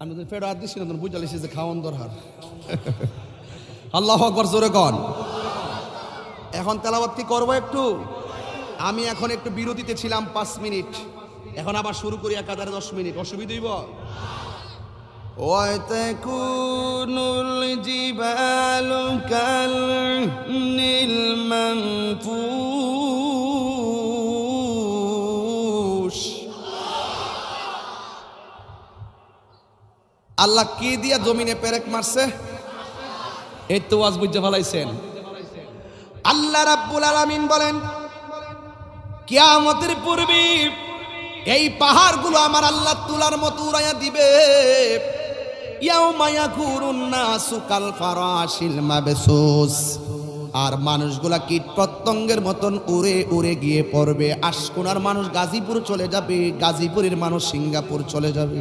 আমি তো ফের আর দিচ্ছি না, বুঝা লিছি যে খাওয়ান দরকার। আল্লাহু আকবার, জোরে কন। এখন তেলাওয়াত কি করবো একটু? আমি এখন একটু বিরতিতে ছিলাম 5 মিনিট, এখন আবার শুরু করি একাধারে 10 মিনিট, অসুবিধা হইব? ওয়াতাকুনুল জিবালু কালহিনিল মানফুস। আল্লাহ কি দিয়া জমিনে পেরেক মারছে? এই তো ওয়াজ বুঝতে ফেলাইছেন। আল্লাহ রাব্বুল আলামিন বলেন কিয়ামতের পূর্বে এই পাহাড়গুলো আমার আল্লাহ তুলার মতো উড়াইয়া দিবে। ইয়াউমা ইয়াকুরুন নাসু কাল ফারাশিল মাবসুস, আর মানুষগুলা কীট পতঙ্গের মতন উড়ে উড়ে গিয়ে পড়বে। আশকোনার মানুষ গাজীপুর চলে যাবে, গাজীপুরের মানুষ সিঙ্গাপুর চলে যাবে,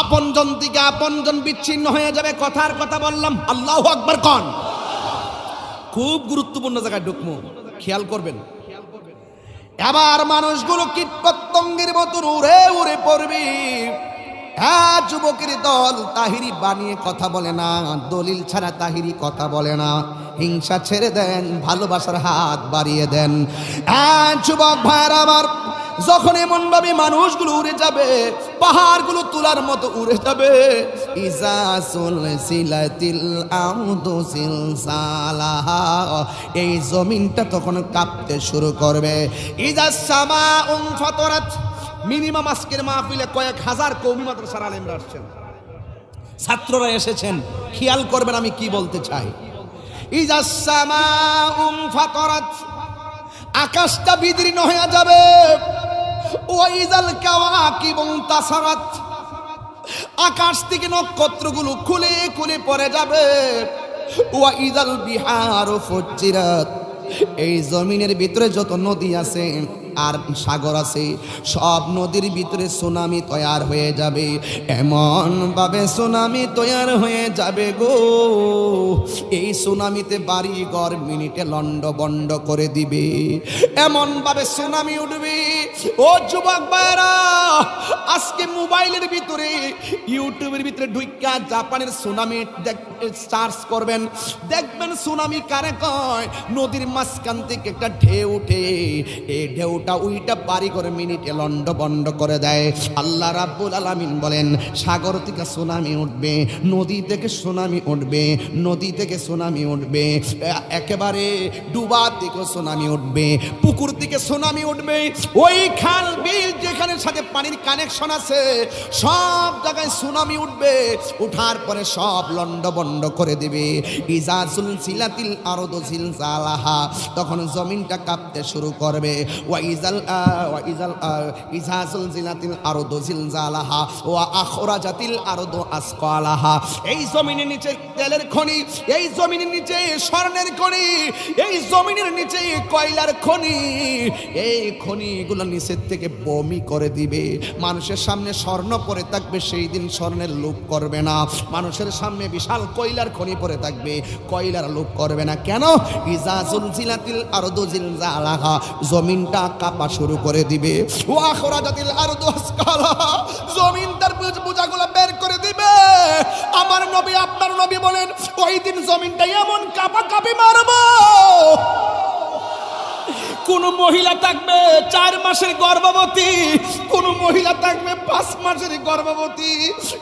আপনজন থেকে আপনজন বিচ্ছিন্ন হয়ে যাবে। কথার কথা বললাম, আল্লাহু আকবার কন। খুব গুরুত্বপূর্ণ জায়গায় ঢুকমু, খেয়াল করবেন। এবার মানুষগুলো কীট পতঙ্গের মতন উড়ে উড়ে পড়বে। হ্যাঁ, যুবকের দল তাহিরি বানিয়ে কথা বলে না, দলিল ছাড়া তাহিরি কথা বলে না। হিংসা ছেড়ে দেন, ভালোবাসার হাত বাড়িয়ে দেন। হ্যাঁ যুবক ভাইরা আমার, যখন এমন ভাবে মানুষগুলো উড়ে যাবে, পাহাড়গুলো তুলার মতো উড়ে যাবে। ইজা সুলসিলাতিল আরদু সিলসালাহা, এই জমিনটা তখন কাঁপতে শুরু করবে। ইজা সামাউন ফাতারাত, মিনিমাম আজকের মাহফিলে কয়েক হাজার কওমি মাদ্রাসার আলেমরা আসছেন, ছাত্ররা এসেছেন, খেয়াল করবেন আমি কি বলতে চাই। ইজা সামাউন ফাতারাত, আকাশটা বিদীর্ণ হয়ে যাবে। ওয়াইজাল কাওয়াকিবু তাসারাত, আকাশ থেকে নক্ষত্রগুলো খুলে খুলে পড়ে যাবে। ওয়া ইদাল বিহারু ফুজ্জিরাত, এই জমিনের ভিতরে যত নদী আছে আর সাগর আছে সব নদীর ভিতরে সুনামি তৈয়ার হয়ে যাবে। এমন ভাবে সুনামি তৈয়ার হয়ে যাবে গো, এই সুনামিতে বাড়ি ঘর মিনিটে লন্ডভন্ড করে দিবে। এমন ভাবে সুনামি উঠবে। ও যুবক ভাইরা, আজকে মোবাইলের ভিতরে ইউটিউবের ভিতরে ঢুইকা জাপানের সুনামি সার্চ করবেন, দেখবেন সুনামি কারে কয়। নদীর মাঝখান থেকে একটা ঢেউ উঠে, এই ঢেউটা উইটা বাড়ি করে মিনিটে লন্ডভন্ড করে দেয়। আল্লাহ রাব্বুল আলামিন বলেন সাগর থেকে সুনামি উঠবে, নদী থেকে সুনামি উঠবে, নদী থেকে সুনামি উঠবে, একেবারে ডুবা থেকে সুনামি উঠবে, পুকুর থেকে সুনামি উঠবে। ওই খাল বিল যেখানে সাথে পানির কানেকশন আছে সব জায়গায় সুনামি উঠবে। উঠার পরে সব লন্ডভন্ড করে দিবে। ইজা সুলসিলাতিল আরদু জিলজালাহা, তখন জমিনটা কাঁপতে শুরু করবে। ইজা সুলসিলাতিল আরদু জিলজালাহা ওয়া আখরাজাতিল আরদু আসকালাহা, এই জমিনের নিচে তেলের খনি, এই জমিনের নিচে স্বর্ণের খনি, এই জমিনের নিচে কয়লার খনি, এই খনিগুলো নিচের থেকে বমি করে দিবে। মানুষের সামনে স্বর্ণ পড়ে থাকবে, সেই দিন স্বর্ণের লোভ করবে না। মানুষের সামনে বিশাল কয়লার খনি পড়ে থাকবে, কয়লার লোভ করবে না। কেন? ইজা জুলজিলাতিল আরদু জিলজালাহা, জমিনটা কাঁপা শুরু করে দিবে। ওয়া আখরাজাতিল আরদু আসকালাহা, জমিন তার বোঝাগুলো বের করে দিবে। আমার নবী আপনার নবী বলেন ওই দিন জমিনটা এমন কাঁপাকাঁপি মারবো, কোন মহিলা থাকবে 4 মাসের গর্ভবতী, কোন মহিলা থাকবে 5 মাসের গর্ভবতী,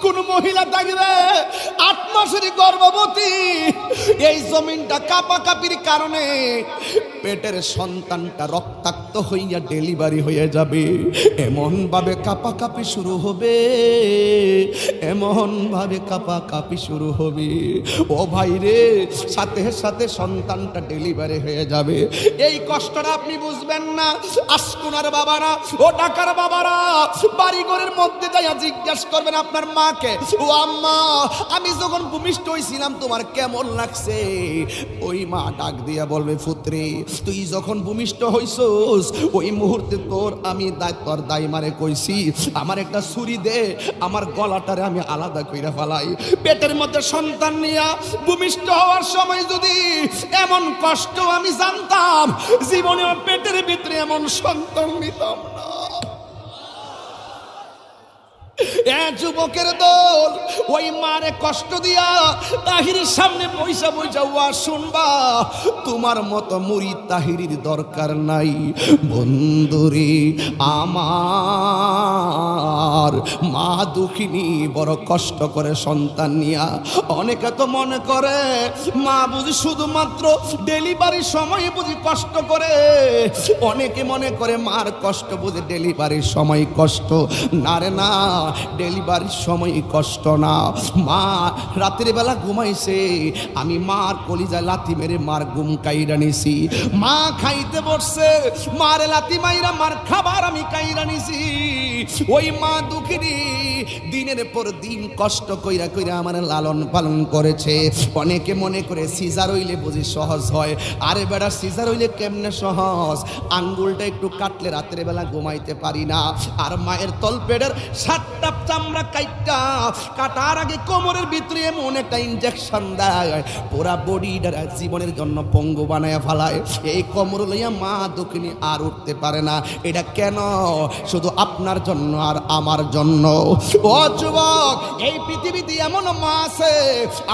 কোন মহিলা থাকবে 8 মাসের গর্ভবতী। এই জমিনটা কাঁপাকাঁপির কারণে পেটের সন্তানটা রক্তাক্ত হইয়া ডেলিভারি হয়ে যাবে। এমন ভাবে কাঁপাকাঁপি শুরু হবে, এমন ভাবে কাঁপাকাঁপি শুরু হবে। ও ভাই রে, সাথে সাথে সন্তানটা ডেলিভারি হয়ে যাবে। এই কষ্টটা আপনি বুঝবেন না। আশকুনার বাবারা, ও ঢাকার বাবারা, বাড়িঘরের মধ্যে যাইয়া জিজ্ঞাসা করবেন আপনার মাকে, ও আম্মা আমি যখন ভূমিষ্ঠ হইছিলাম তোমার কেমন লাগছে? ওই মা ডাক দিয়া বলবে, পুত্রী তুই যখন ভূমিষ্ঠ হইছস ওই মুহূর্তে তোর আমি তোর দাইমারে কইছি আমার একটা ছুরি দে, আমার গলাটারে আমি আলাদা কইরা ফেলাই। পেটের মধ্যে সন্তান নিয়া ভূমিষ্ঠ হওয়ার সময় যদি এমন কষ্ট আমি জানতাম, জীবনে পেটের ভিতরে এমন সন্তান নিতাম না। যুবকের দল ওই মারে কষ্ট দিয়া তাহিরের সামনে বইসা বইসা ওয়াজ শুনবা। তোমার মতো মুরিদ তাহিরির দরকার নাই বন্ধুরে। আমার মা দুঃখিনী, বড় কষ্ট করে সন্তান নিয়া। অনেকে তো মনে করে মা বুঝি শুধুমাত্র ডেলিভারির সময় বুঝি কষ্ট করে, অনেকে মনে করে মার কষ্ট বুঝি ডেলিভারির সময় কষ্ট। না রে না, ডেলিভারির সময় কষ্ট না। মা রাতের বেলা ঘুমাইছে, আমি মার কলিজায় লাথি মেরে মার ঘুম কাইরা নিছি। মা খাইতে বসছে, মার লাথি মাইরা মার খাবার আমি কাইরা নিছি। ওই মা দুঃখিনী দিনের পর দিন কষ্ট কইরা কইরা আমার লালন পালন করেছে। অনেকে মনে করে সিজার হইলে বুঝি সহজ হয়। আরে বেটা, সিজার হইলে কেমনে সহজ? আঙ্গুলটা একটু কাটলে রাতের বেলা ঘুমাইতে পারি না। আর মায়ের তলপেটের 7টা চামড়া কাইটা কাটার আগে কোমরের ভিতরে এমন একটা ইনজেকশন দেয়, পুরা বডিটা জীবনের জন্য পঙ্গু বানায় ফেলায়। এই কোমর লইয়া মা দুঃখিনী আর উঠতে পারে না। এটা কেন? শুধু আপনার জন্য আর আমার জন্য। ও যুবক, এই পৃথিবীতে এমন মা আছে।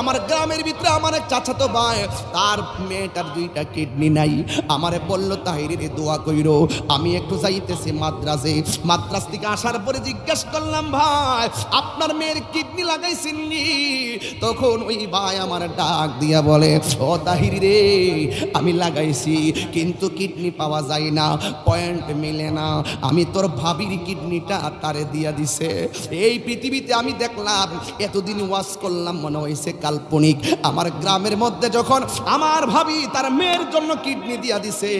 আমার গ্রামের ভিতরে আমার এক চাচাতো ভাই, তার মেয়েটার 2টা কিডনি নাই। আমারে বলল তাহিরিরে দোয়া কইরো। আমি একটু যাইতেছি মাদ্রাসে। মাদ্রাস থেকে আসার পরে জিজ্ঞাসা করলাম, ভাই আপনার মেয়ের কিডনি লাগাইছেন কিডনি। তখন ওই ভাই আমার ডাক দিয়া বলে, ও তাহিরি রে, আমি লাগাইছি কিন্তু কিডনি পাওয়া যায় না, পয়েন্ট মিলে না। আমি তোর ভাবির কিডনিটা তারে দিয়া দিছে। এই পৃথিবীতে আমি দেখলাম, এতদিন ওয়াজ করলাম মনে হয়েছে কাল্পনিক। আমার গ্রামের মধ্যে যখন আমার ভাবি তার মেয়ের জন্য কিডনি দিয়া দিছে,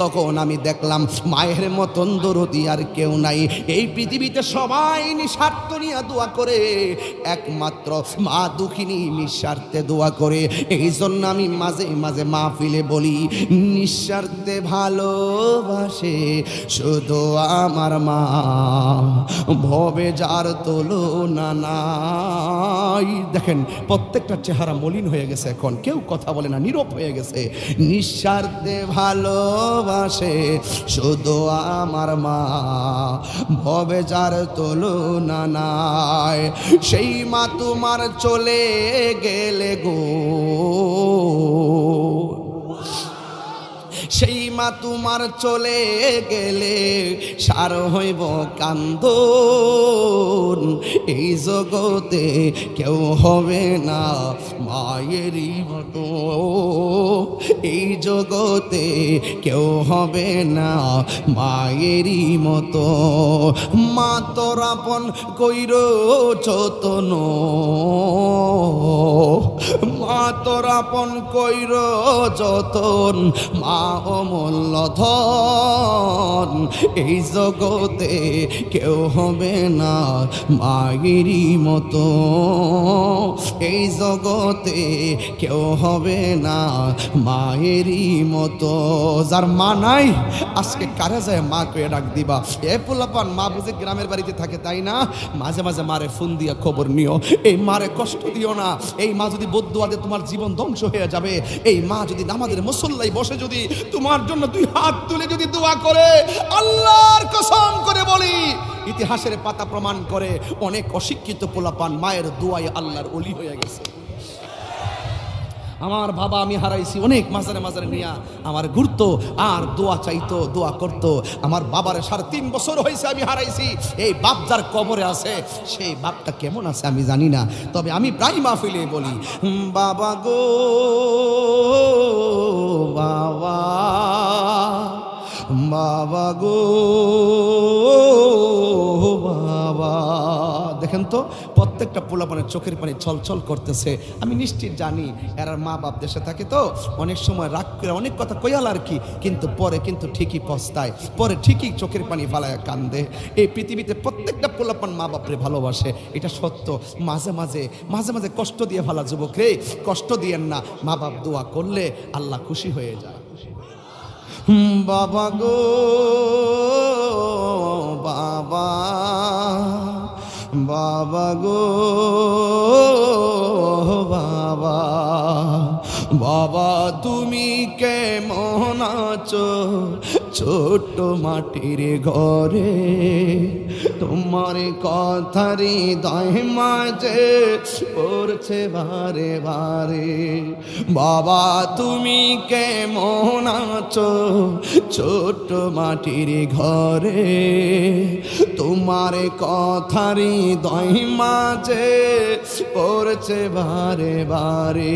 তখন আমি দেখলাম মায়ের মতন দরদি আর কেউ নাই এই পৃথিবীতে। সবাই নিঃস্বার্থ নিয়ে দোয়া করে, একমাত্র মা দুঃখিনী নিঃস্বার্থে দোয়া করে। এই জন্য আমি মাঝে মাঝে মাহফিলে বলি, নিঃস্বার্থে ভালোবাসে শুধু আমার মা, ভবে যার তুলনা নাই। দেখেন প্রত্যেকটা চেহারা মলিন হয়ে গেছে, এখন কেউ কথা বলে না, নীরব হয়ে গেছে। নিঃস্বার্থে ভালোবাসে শুধু আমার মা, ভবে যার তুলনা নাই। সেই মা তোমার চলে গেলে গো, সেই মা তোমার চলে গেলে সার হইব কান্দন। এই জগতে কেউ হবে না মায়েরই মতো, এই জগতে কেউ হবে না মায়েরই মতো। মা তোর আপন কইর যতন, মা তোর আপন কইর যতন, মা অমূল্য ধন। এই জগতে কেউ হবে না মায়েরই মতো, এই জগতে কেউ হবে না মায়েরই মতো। যার মা নাই আজকে কারে যায় মা কয়ে ডাক দিবা? এ পোলাপান মা বুঝে গ্রামের বাড়িতে থাকে তাই না? মাঝে মাঝে মারে ফোন দিয়া খবর নিও, এই মারে কষ্ট দিও না। এই মা যদি বদদুয়া দেয় তোমার জীবন ধ্বংস হয়ে যাবে। এই মা যদি নামাজের মুসল্লায় বসে যদি তোমার জন্য দুই হাত তুলে যদি দোয়া করে, আল্লাহর কসম করে বলি, ইতিহাসের পাতা প্রমাণ করে অনেক অশিক্ষিত পোলাপান মায়ের দোয়ায় আল্লাহর ওলি হয়ে গেছে। আমার বাবা আমি হারাইছি অনেক মাজারে মাজারে নিয়া আমার ঘুরতো আর দোয়া চাইতো, দোয়া করতো। আমার বাবার 3.5 বছর হয়েছে আমি হারাইছি। এই বাপ যার কবরে আছে সেই বাপটা কেমন আছে আমি জানি না, তবে আমি প্রায় মাহফিলে বলি, বাবা গো বাবা, বাবা গো বাবা। দেখেন তো প্রত্যেকটা পোলাপানের চোখের পানি ছলছল করতেছে। আমি নিশ্চিত জানি এরা মা বাপ দেশে থাকে তো অনেক সময় রাগ করে অনেক কথা কয়াল আর কি, কিন্তু পরে কিন্তু ঠিকই পস্তায়, পরে ঠিকই চোখের পানি ফালায় কান্দে। এই পৃথিবীতে প্রত্যেকটা পোলাপান মা বাপরে ভালোবাসে, এটা সত্য। মাঝে মাঝে মাঝে মাঝে কষ্ট দিয়ে ফেলা যুবক রে, কষ্ট দিয়েন না। মা বাপ দোয়া করলে আল্লাহ খুশি হয়ে যায়। বাবা গো বাবা, বাবা গো বাবা, বাবা তুমি কেমন আছো ছোট্ট মাটির ঘরে? তোমার কথারই হৃদয় মাঝে পড়ছে বারে বারে। বাবা তুমি কেমন আছো ছোট্ট মাটির ঘরে? তোমার কথারই হৃদয় মাঝে পড়ছে বারে বারে।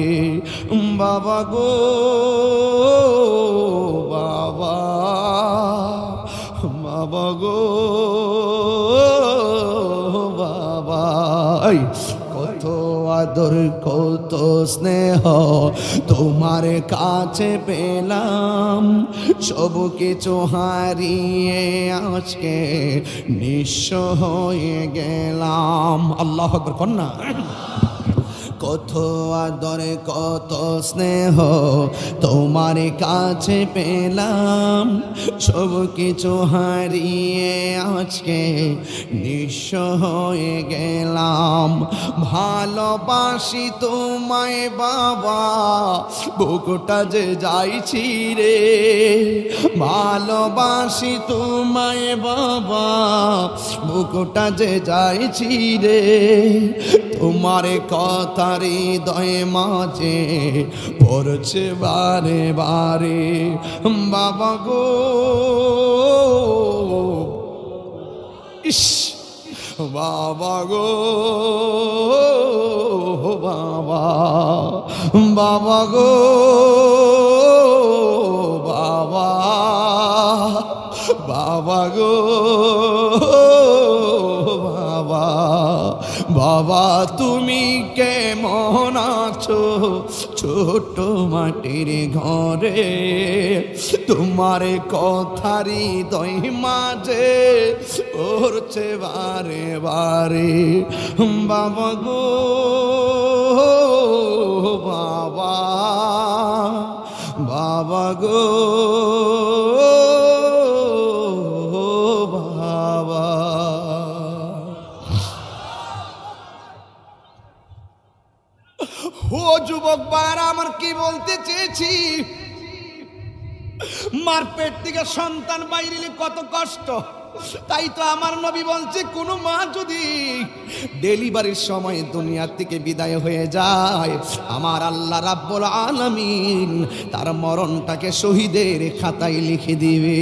বাবা গো বাবা, বাবা গো বাবা। কত আদর কত স্নেহ তোমার কাছে পেলাম, সব কিছু হারিয়ে আজকে নিঃস্ব হয়ে গেলাম। আল্লাহু আকবার কন্যা। কত আদর কত স্নেহ তোমার কাছে পেলাম, সব কিছু হারিয়ে আজকে নিঃস্ব হয়ে গেলাম। ভালোবাসি তোমায় বাবা, বুকটা যে যাইছি রে। ভালোবাসি তোমায় বাবা, বুকটা যে যাইছি রে। তোমার কথার হৃদয় মাঝে পড়ছে বারে বারে। বাবা গো ইস, বাবা গো বাবা গো বাবা, বাবা গো বাবা, বাবা তুমি কেমন আছো ছোট মাটির ঘরে, তোমার কথারি দই মাঝে পড়ছে বারে বারে। বাবা গো বাবা, বাবা গো বাবা। ও যুবক ভাইরা আমার, কি বলতে চেয়েছি, মার পেট থেকে সন্তান বাইরে কত কষ্ট। তাই তো আমার নবী বলছে, কোন মা যদি ডেলিভারির সময় দুনিয়া থেকে বিদায় হয়ে যায়, আমার আল্লাহ রাব্বুল আলামিন তার মরণটাকে শহীদের খাতায় লিখে দিবে।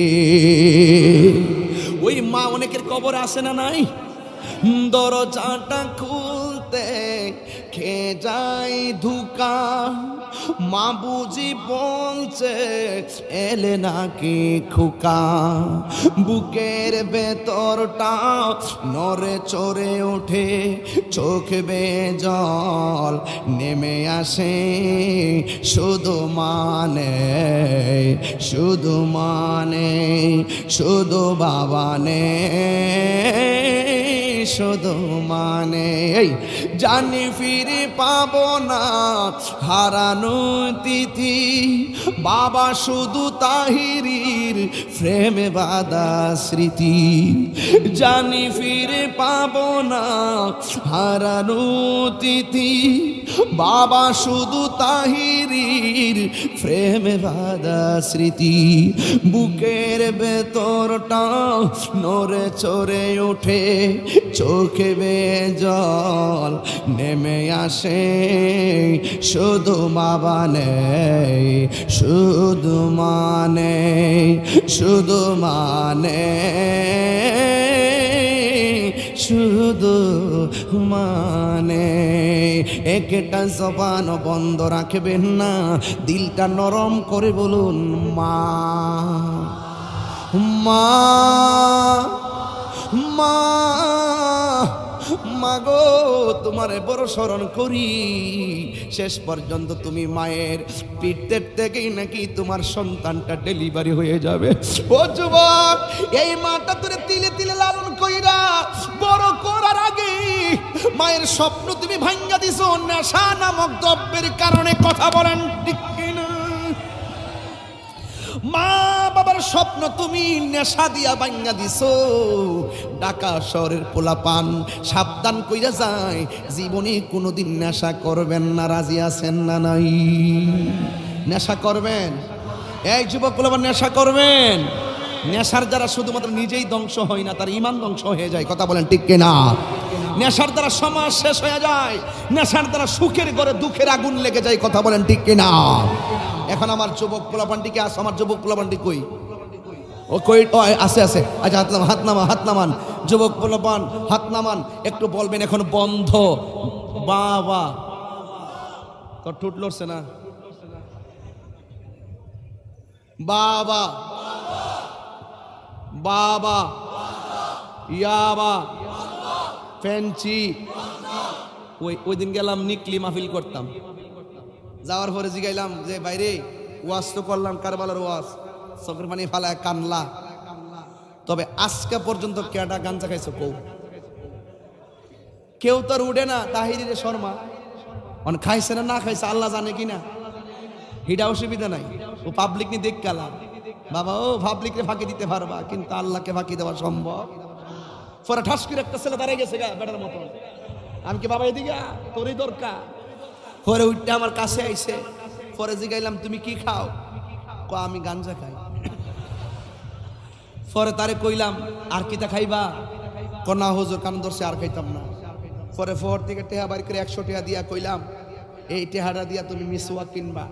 ওই মা অনেকের কবর আসে না নাই, দরজাটা খুলতে খেয়ে যায় ধুকা, মা বুঝি বলছে এলে নাকি খোকা, বুকের ভেতরটা নড়ে চড়ে ওঠে, চোখ বেয়ে জল নেমে আসে, শুধু মানে শুধু মানে শুধু বাবা নে, শুধু মানে জানি ফিরে পাবো না হারানো তিথি, বাবা শুধু তাহিরির প্রেমে বাঁধা স্মৃতি, জানি ফিরে পাবো না হারানো তিথি, বাবা শুধু তাহিরির প্রেমে বাঁধা স্মৃতি, বুকের ভেতরটা নড়ে চড়ে ওঠে, চোখে বেয়ে জল নেমে আসে, শুধু বাবা নেই শুধু মানে শুধু মানে শুধু মানে। একটা জবান বন্ধ রাখবেন না, দিলটা নরম করে বলুন মা মা মা, মাগো তোমারে বড় স্মরণ করি, শেষ পর্যন্ত তুমি মায়ের পিঠের থেকেই নাকি তোমার সন্তানটা ডেলিভারি হয়ে যাবে। ও যুবক, এই মাটা তোরে তিলে তিলে লালন কইরা বড় করার আগে মায়ের স্বপ্ন তুমি ভাঙ্গা দিছো নেশা নামক দ্রব্যের কারণে। কথা বলেন ঠিক কিনা? মা বাবার স্বপ্ন তুমি নেশা দিয়া ভাঙ্গা দিছো। ঢাকা শহরের পোলাপান সাবধান কইরা যায়, জীবনে কোনোদিন নেশা করবেন না। রাজি আছেন না নাই? নেশা করবেন? এই যুবক পোলাপান নেশা করবেন? নেশার দ্বারা শুধুমাত্র নিজেই ধ্বংস হয় না, তার ঈমান ধ্বংস হয়ে যায়। কথা বলেন ঠিক কিনা? নেশার দ্বারা সমাজ শেষ হয়ে যায়, নেশার দ্বারা সুখের ঘরে দুঃখের আগুন লেগে যায়। কথা বলেন ঠিক কিনা? এখন আমার যুবক পোলাপানটিকে আস, আমার যুবক পোলাপানটি কই? ও কই? আছে আছে। আচ্ছা হাত নামান, হাত নামান, হাত নামান। যুবক পোলাপান হাত নামান, একটু বলবেন এখন বন্ধ। বাবা তোর ঠুট লড়ছে না? বাবা বাবা ইয়াবা ফেন্সি। ওই দিন গেলাম নিকলি মাহফিল করতাম, যাওয়ার পরে জিগাইলাম যে বাইরে ওয়াজ তো করলাম, কারবালার ওয়াজ, চোখের পানি ফালায় কানলা, তবে আজকে পর্যন্ত কেডা গাঞ্জা খাইছো কৌ? কেউ তো আর উঠে না। তাহিরি রে শর্মা মানে খাইছে না না খাইছে আল্লাহ জানে কিনা, হিডা অসুবিধা নাই। ও পাবলিক নি দেখ কালা বাবা, ও পাবলিক রে ফাঁকি দিতে পারবা, কিন্তু আল্লাহকে ফাঁকি দেওয়া সম্ভব? পরে ঠাস করে একটা ছেলে দাঁড়িয়ে গেছে গা বেটার মতো, আমি কি বাবা এদিকে তোরই দরকার? পরে উঠতে আমার কাছে আইছে, পরে জিগাইলাম তুমি কি খাও? আমি গাঞ্জা খাই। পরে তারে কইলাম আর কিতা খাইবা? না হুজুর কান ধরছে, আর খাইতাম না। পরে ফোর থেকে টেহা বাড়ি করে 100 টাকা দিয়া কইলাম এই টেহাটা দিয়া তুমি মিসওয়াক কিনবা,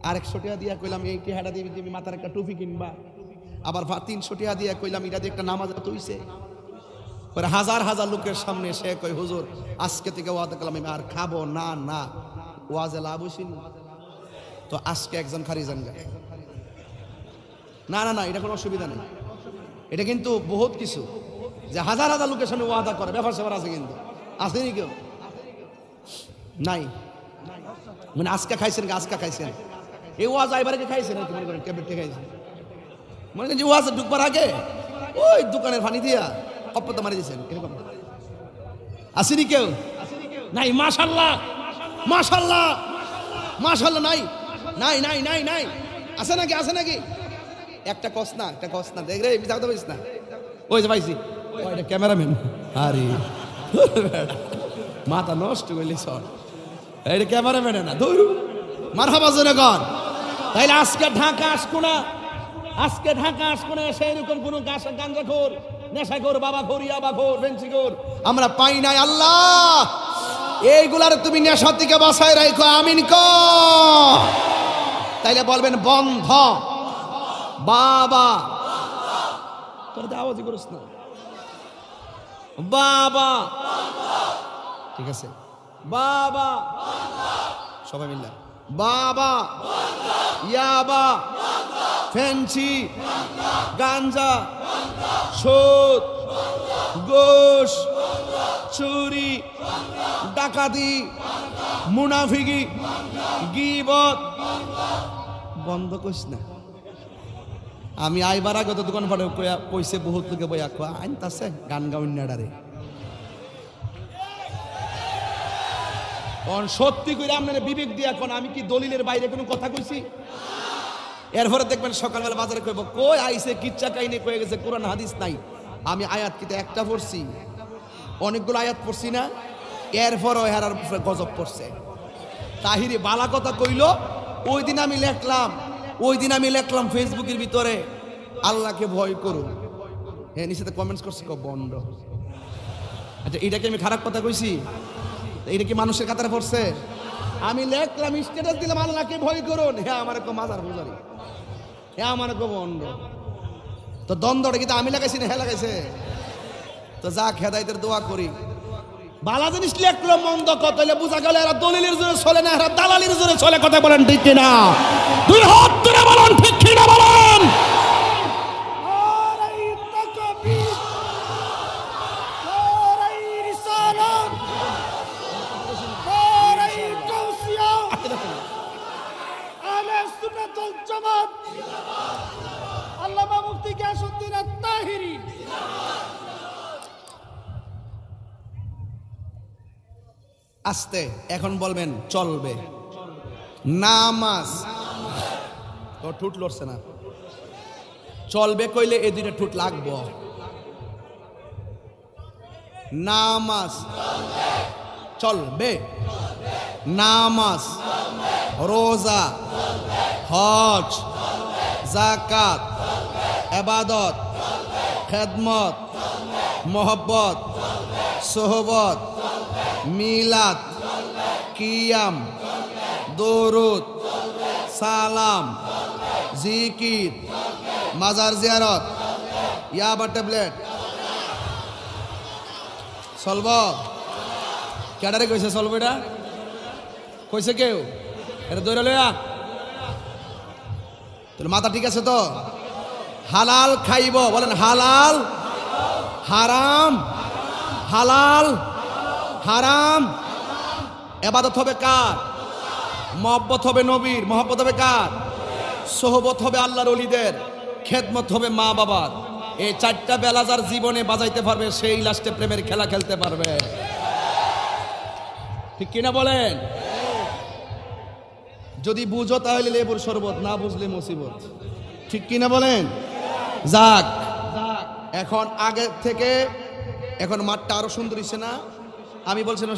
আর 100 টাকা দিয়া কইলাম এই টেহাটা দিয়ে তুমি মাথার একটা টুপি কিনবা, আবার 300 টাকা দিয়া কইলাম এটা দিয়ে একটা নামাজ হইছে। পরে হাজার হাজার লোকের সামনে সে কই হুজুর আজকে থেকে ওয়াদা করলাম আমি আর খাবো না। না ওয়াজে লাভ হইছিল তো আজকে একজন খারি জানগা না না না এটা কোনো অসুবিধা নেই এটা কিন্তু বহুত কিছু যে হাজার হাজার লোকের সামনে ওয়াদা করে ব্যাপার স্যাপার আছে কিন্তু আসেনি কেউ নাই মানে আজকে খাইছেন আজকে খাইছেন এই ওয়াজ আইবারে খাইছেন নাকি মনে করেন ট্যাবলেট খাইছেন মনে করেন যে ওয়াজ ঢুকবার আগে ওই দোকানের পানি দিয়া অপত মারি দিয়েছেন এরকম আসেনি কেউ নাই মাশাআল্লাহ মাশাআল্লাহ মাশাআল্লাহ নাই নাই নাই নাই নাই আছে নাকি একটা কস না দেখ রে বিজাও তো বলিস না ওই যে পাইছি ওইটা ক্যামেরাম্যান আরে মাথা নষ্ট করলি সর এটা ক্যামেরাম্যান না দূর মারহাবা জনগণ তাইলে আজকে ঢাকা আসকো না সেই রকম কোন গাঞ্জাখোর নেশাখোর বাবাখোর ইয়াবাখোর বেঞ্চিখোর আমরা পাই নাই আল্লাহ এইগুলার তুমি নেশা থেকে বাঁচায় রাখো আমিন ক তাইলে বলবেন বন্ধ বাবা তোর আওয়াজই করিস না বাবা ঠিক আছে বাবা সবাই মিললে বাবা ইয়াবা ফেন্সি গাঞ্জা সুদ ঘুষ চুরি ডাকাতি মুনাফিকি গীবত বন্ধ করিস না আমি আইবার আগে তো দোকান পাড়ে কইছে বহুত লোকে বইয়া খোয়া আনতাছে গান গাউন্যাডারে সত্যি করে আপনার বিবেক দিয়া কোন আমি কি দলিলের বাইরে কোনো কথা কইছি এরপরে দেখবেন সকালবেলা বাজারে কইব কই আইছে কিচ্ছা কাহিনী কয়ে গেছে কোরআন হাদিস নাই আমি আয়াত কিতে একটা পড়ছি অনেকগুলো আয়াত পড়ছি না এরপরও হেরার গজব পড়ছে তাহিরি বালা কথা কইল ওই দিন আমি লিখলাম ফেসবুকের ভিতরে আল্লাহকে ভয় করো হ্যাঁ নিচেতে কমেন্টস করছে বন্ড আচ্ছা এটাকে আমি খারাপ কথা কইছি এটা কি মানুষের কাতারে পড়ছে আমি লিখলাম স্ট্যাটাস দিলাম আল্লাহকে ভয় করুন হ্যাঁ আমার কো মাজার পূজারি হ্যাঁ আমার কো বন্ড তো দ্বন্দ্বটা কিন্তু আমি লাগাইছি না হ্যাঁ লাগাইছে তো যাক হেদায়েতের দোয়া করি বালা জিনিস লিখলো মন্দ কত হইলে বুঝা গেল এরা দলিলের জোরে চলে না এরা দালালির জোরে চলে কথা বলেন ঠিক কিনা দুই হাত তুলে বলেন ঠিক কিনা বলেন আস্তে এখন বলবেন চলবে নামাজ তো ঠুট লড়ছে না চলবে কইলে এই দুইটা ঠুট লাগবো নামাজ চলবে নামাজ রোজা হজ যাকাত ইবাদত খেদমত মোহব্বত সোহবত মিলাদ কিয়াম দরুদ সালাম জিকির মাজার জিয়ারত ইয়াবা ট্যাবলেট চলব কেডারে কইছে চলব এটা কইছে কেউ এটা দৌড়া লয়া তোর মাথা ঠিক আছে তো হালাল খাইব বলেন হালাল হারাম হালাল হারাম ইবাদত হবে কার মহব্বত হবে নবীর মহব্বত হবে কার সোহবত হবে আল্লাহর ওলিদের খেদমত হবে মা বাবার এই চারটা বেলা যার জীবনে বাজাইতে পারবে সেই লাস্টে প্রেমের খেলা খেলতে পারবে ঠিক কিনা বলেন যদি বুঝো তাহলে লেবুর শরবত না বুঝলে মুসিবত ঠিক কিনা বলেন যাক এখন আগে থেকে এখন মাঠটা আরো সুন্দর হইছে না আমি বলছিলাম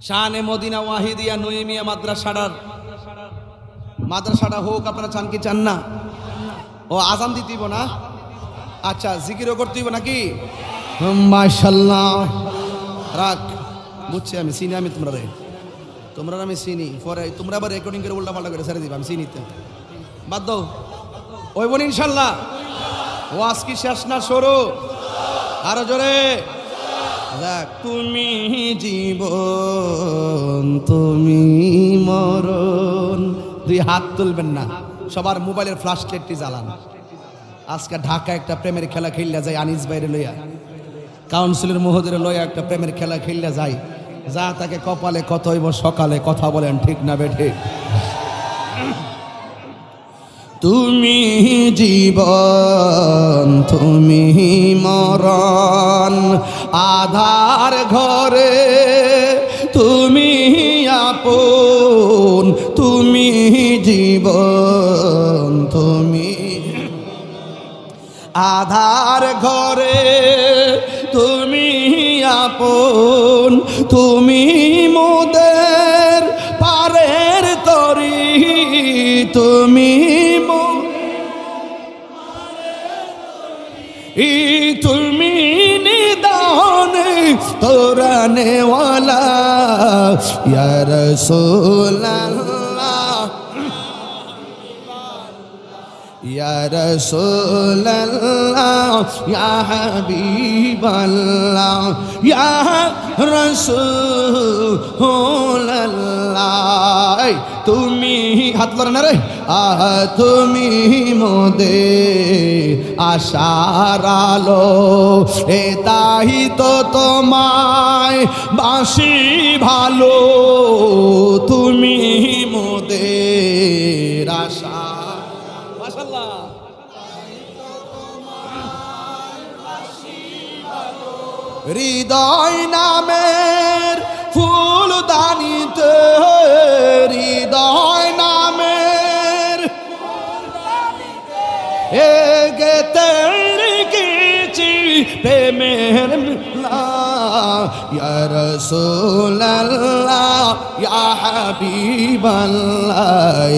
শানে মদিনা ওয়াহিদিয়া নুইমিয়া মাদ্রাসাটা হোক আপনারা চান কি চান না ও আজান দিতেইব না আচ্ছা জিকিরও করতেইব নাকি মাশাআল্লাহ রাখ বুঝছি আমি চিনি আমি তোমরা আমি চিনি পরে তোমরা আবার রেকর্ডিং করে উল্টা পাল্টা করে ছেড়ে দিবা আমি চিনিতে বাদ দাও ওই বলি ইনশাল্লাহ ওয়াজ কি শেষ না শুরু আরো জোরে যাক, তুমি জীবন তুমি মরণ। দুই হাত তুলবেন না, সবার মোবাইলের ফ্ল্যাশ লাইটটি জ্বালান। আজকে ঢাকা একটা প্রেমের খেলা খেললে যায়, আনিস বাইরে লইয়া কাউন্সিলের মহোদয় লইয়া একটা প্রেমের খেলা খেললে যায়, যা তাকে কপালে কত হইব সকালে, কথা বলেন ঠিক না বেঠে? তুমি জীবন তুমি মরণ, আধার ঘরে তুমি আপন, তুমি জীবন তুমি আধার ঘরে তুমি আপন, তুমি মোদের পারের তরি, তুমি তুমি নিদান তোরানে ওয়ালা ইয়া রাসূলুল্লাহ, ইয়া রাসূলুল্লাহ, ইয়া হাবিবাল্লাহ, ইয়া রাসূলুল্লাহ। তুমি হাত লড়ে না রে, তুমি মোদের আশার আলো, এ তাই তো তোমায় বাসি ভালো, তুমি মোদের আশা। মাশাআল্লাহ, হৃদয় নামের ফুলদানিতে, হৃদয় নামের গেতে রেখেছি প্রেমের মেলা, ইয়া রাসূলুল্লাহ, ইয়া হাবিবাল্লাহ,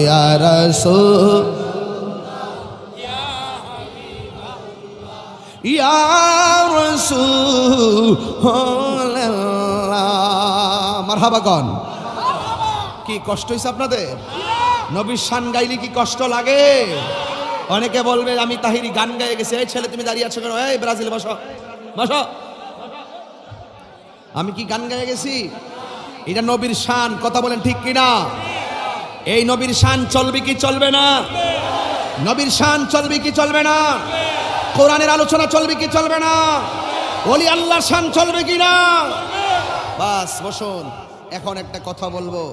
ইয়া রাসূল, ইয়া রাসূলুল্লাহ। মারহাবা কন। কি কষ্ট হইছে আপনাদের? নবীর শান গাইলে কি কষ্ট লাগে? অনেকে বলবে আমি তাহিরি গান গায়ে গেছি। এই ছেলে তুমি দাঁড়িয়ে আছো কেন? এই ব্রাজিল বসো বসো। আমি কি গান গায়ে গেছি? এটা নবীর শান, কথা বলেন ঠিক কিনা? এই নবীর শান চলবে কি চলবে না? নবীর শান চলবে কি চলবে না? কোরআনের আলোচনা চলবে কি চলবে না? ওলি আল্লাহর শান চলবে কি না? বাস বসুন, এখন একটা কথা বলবো।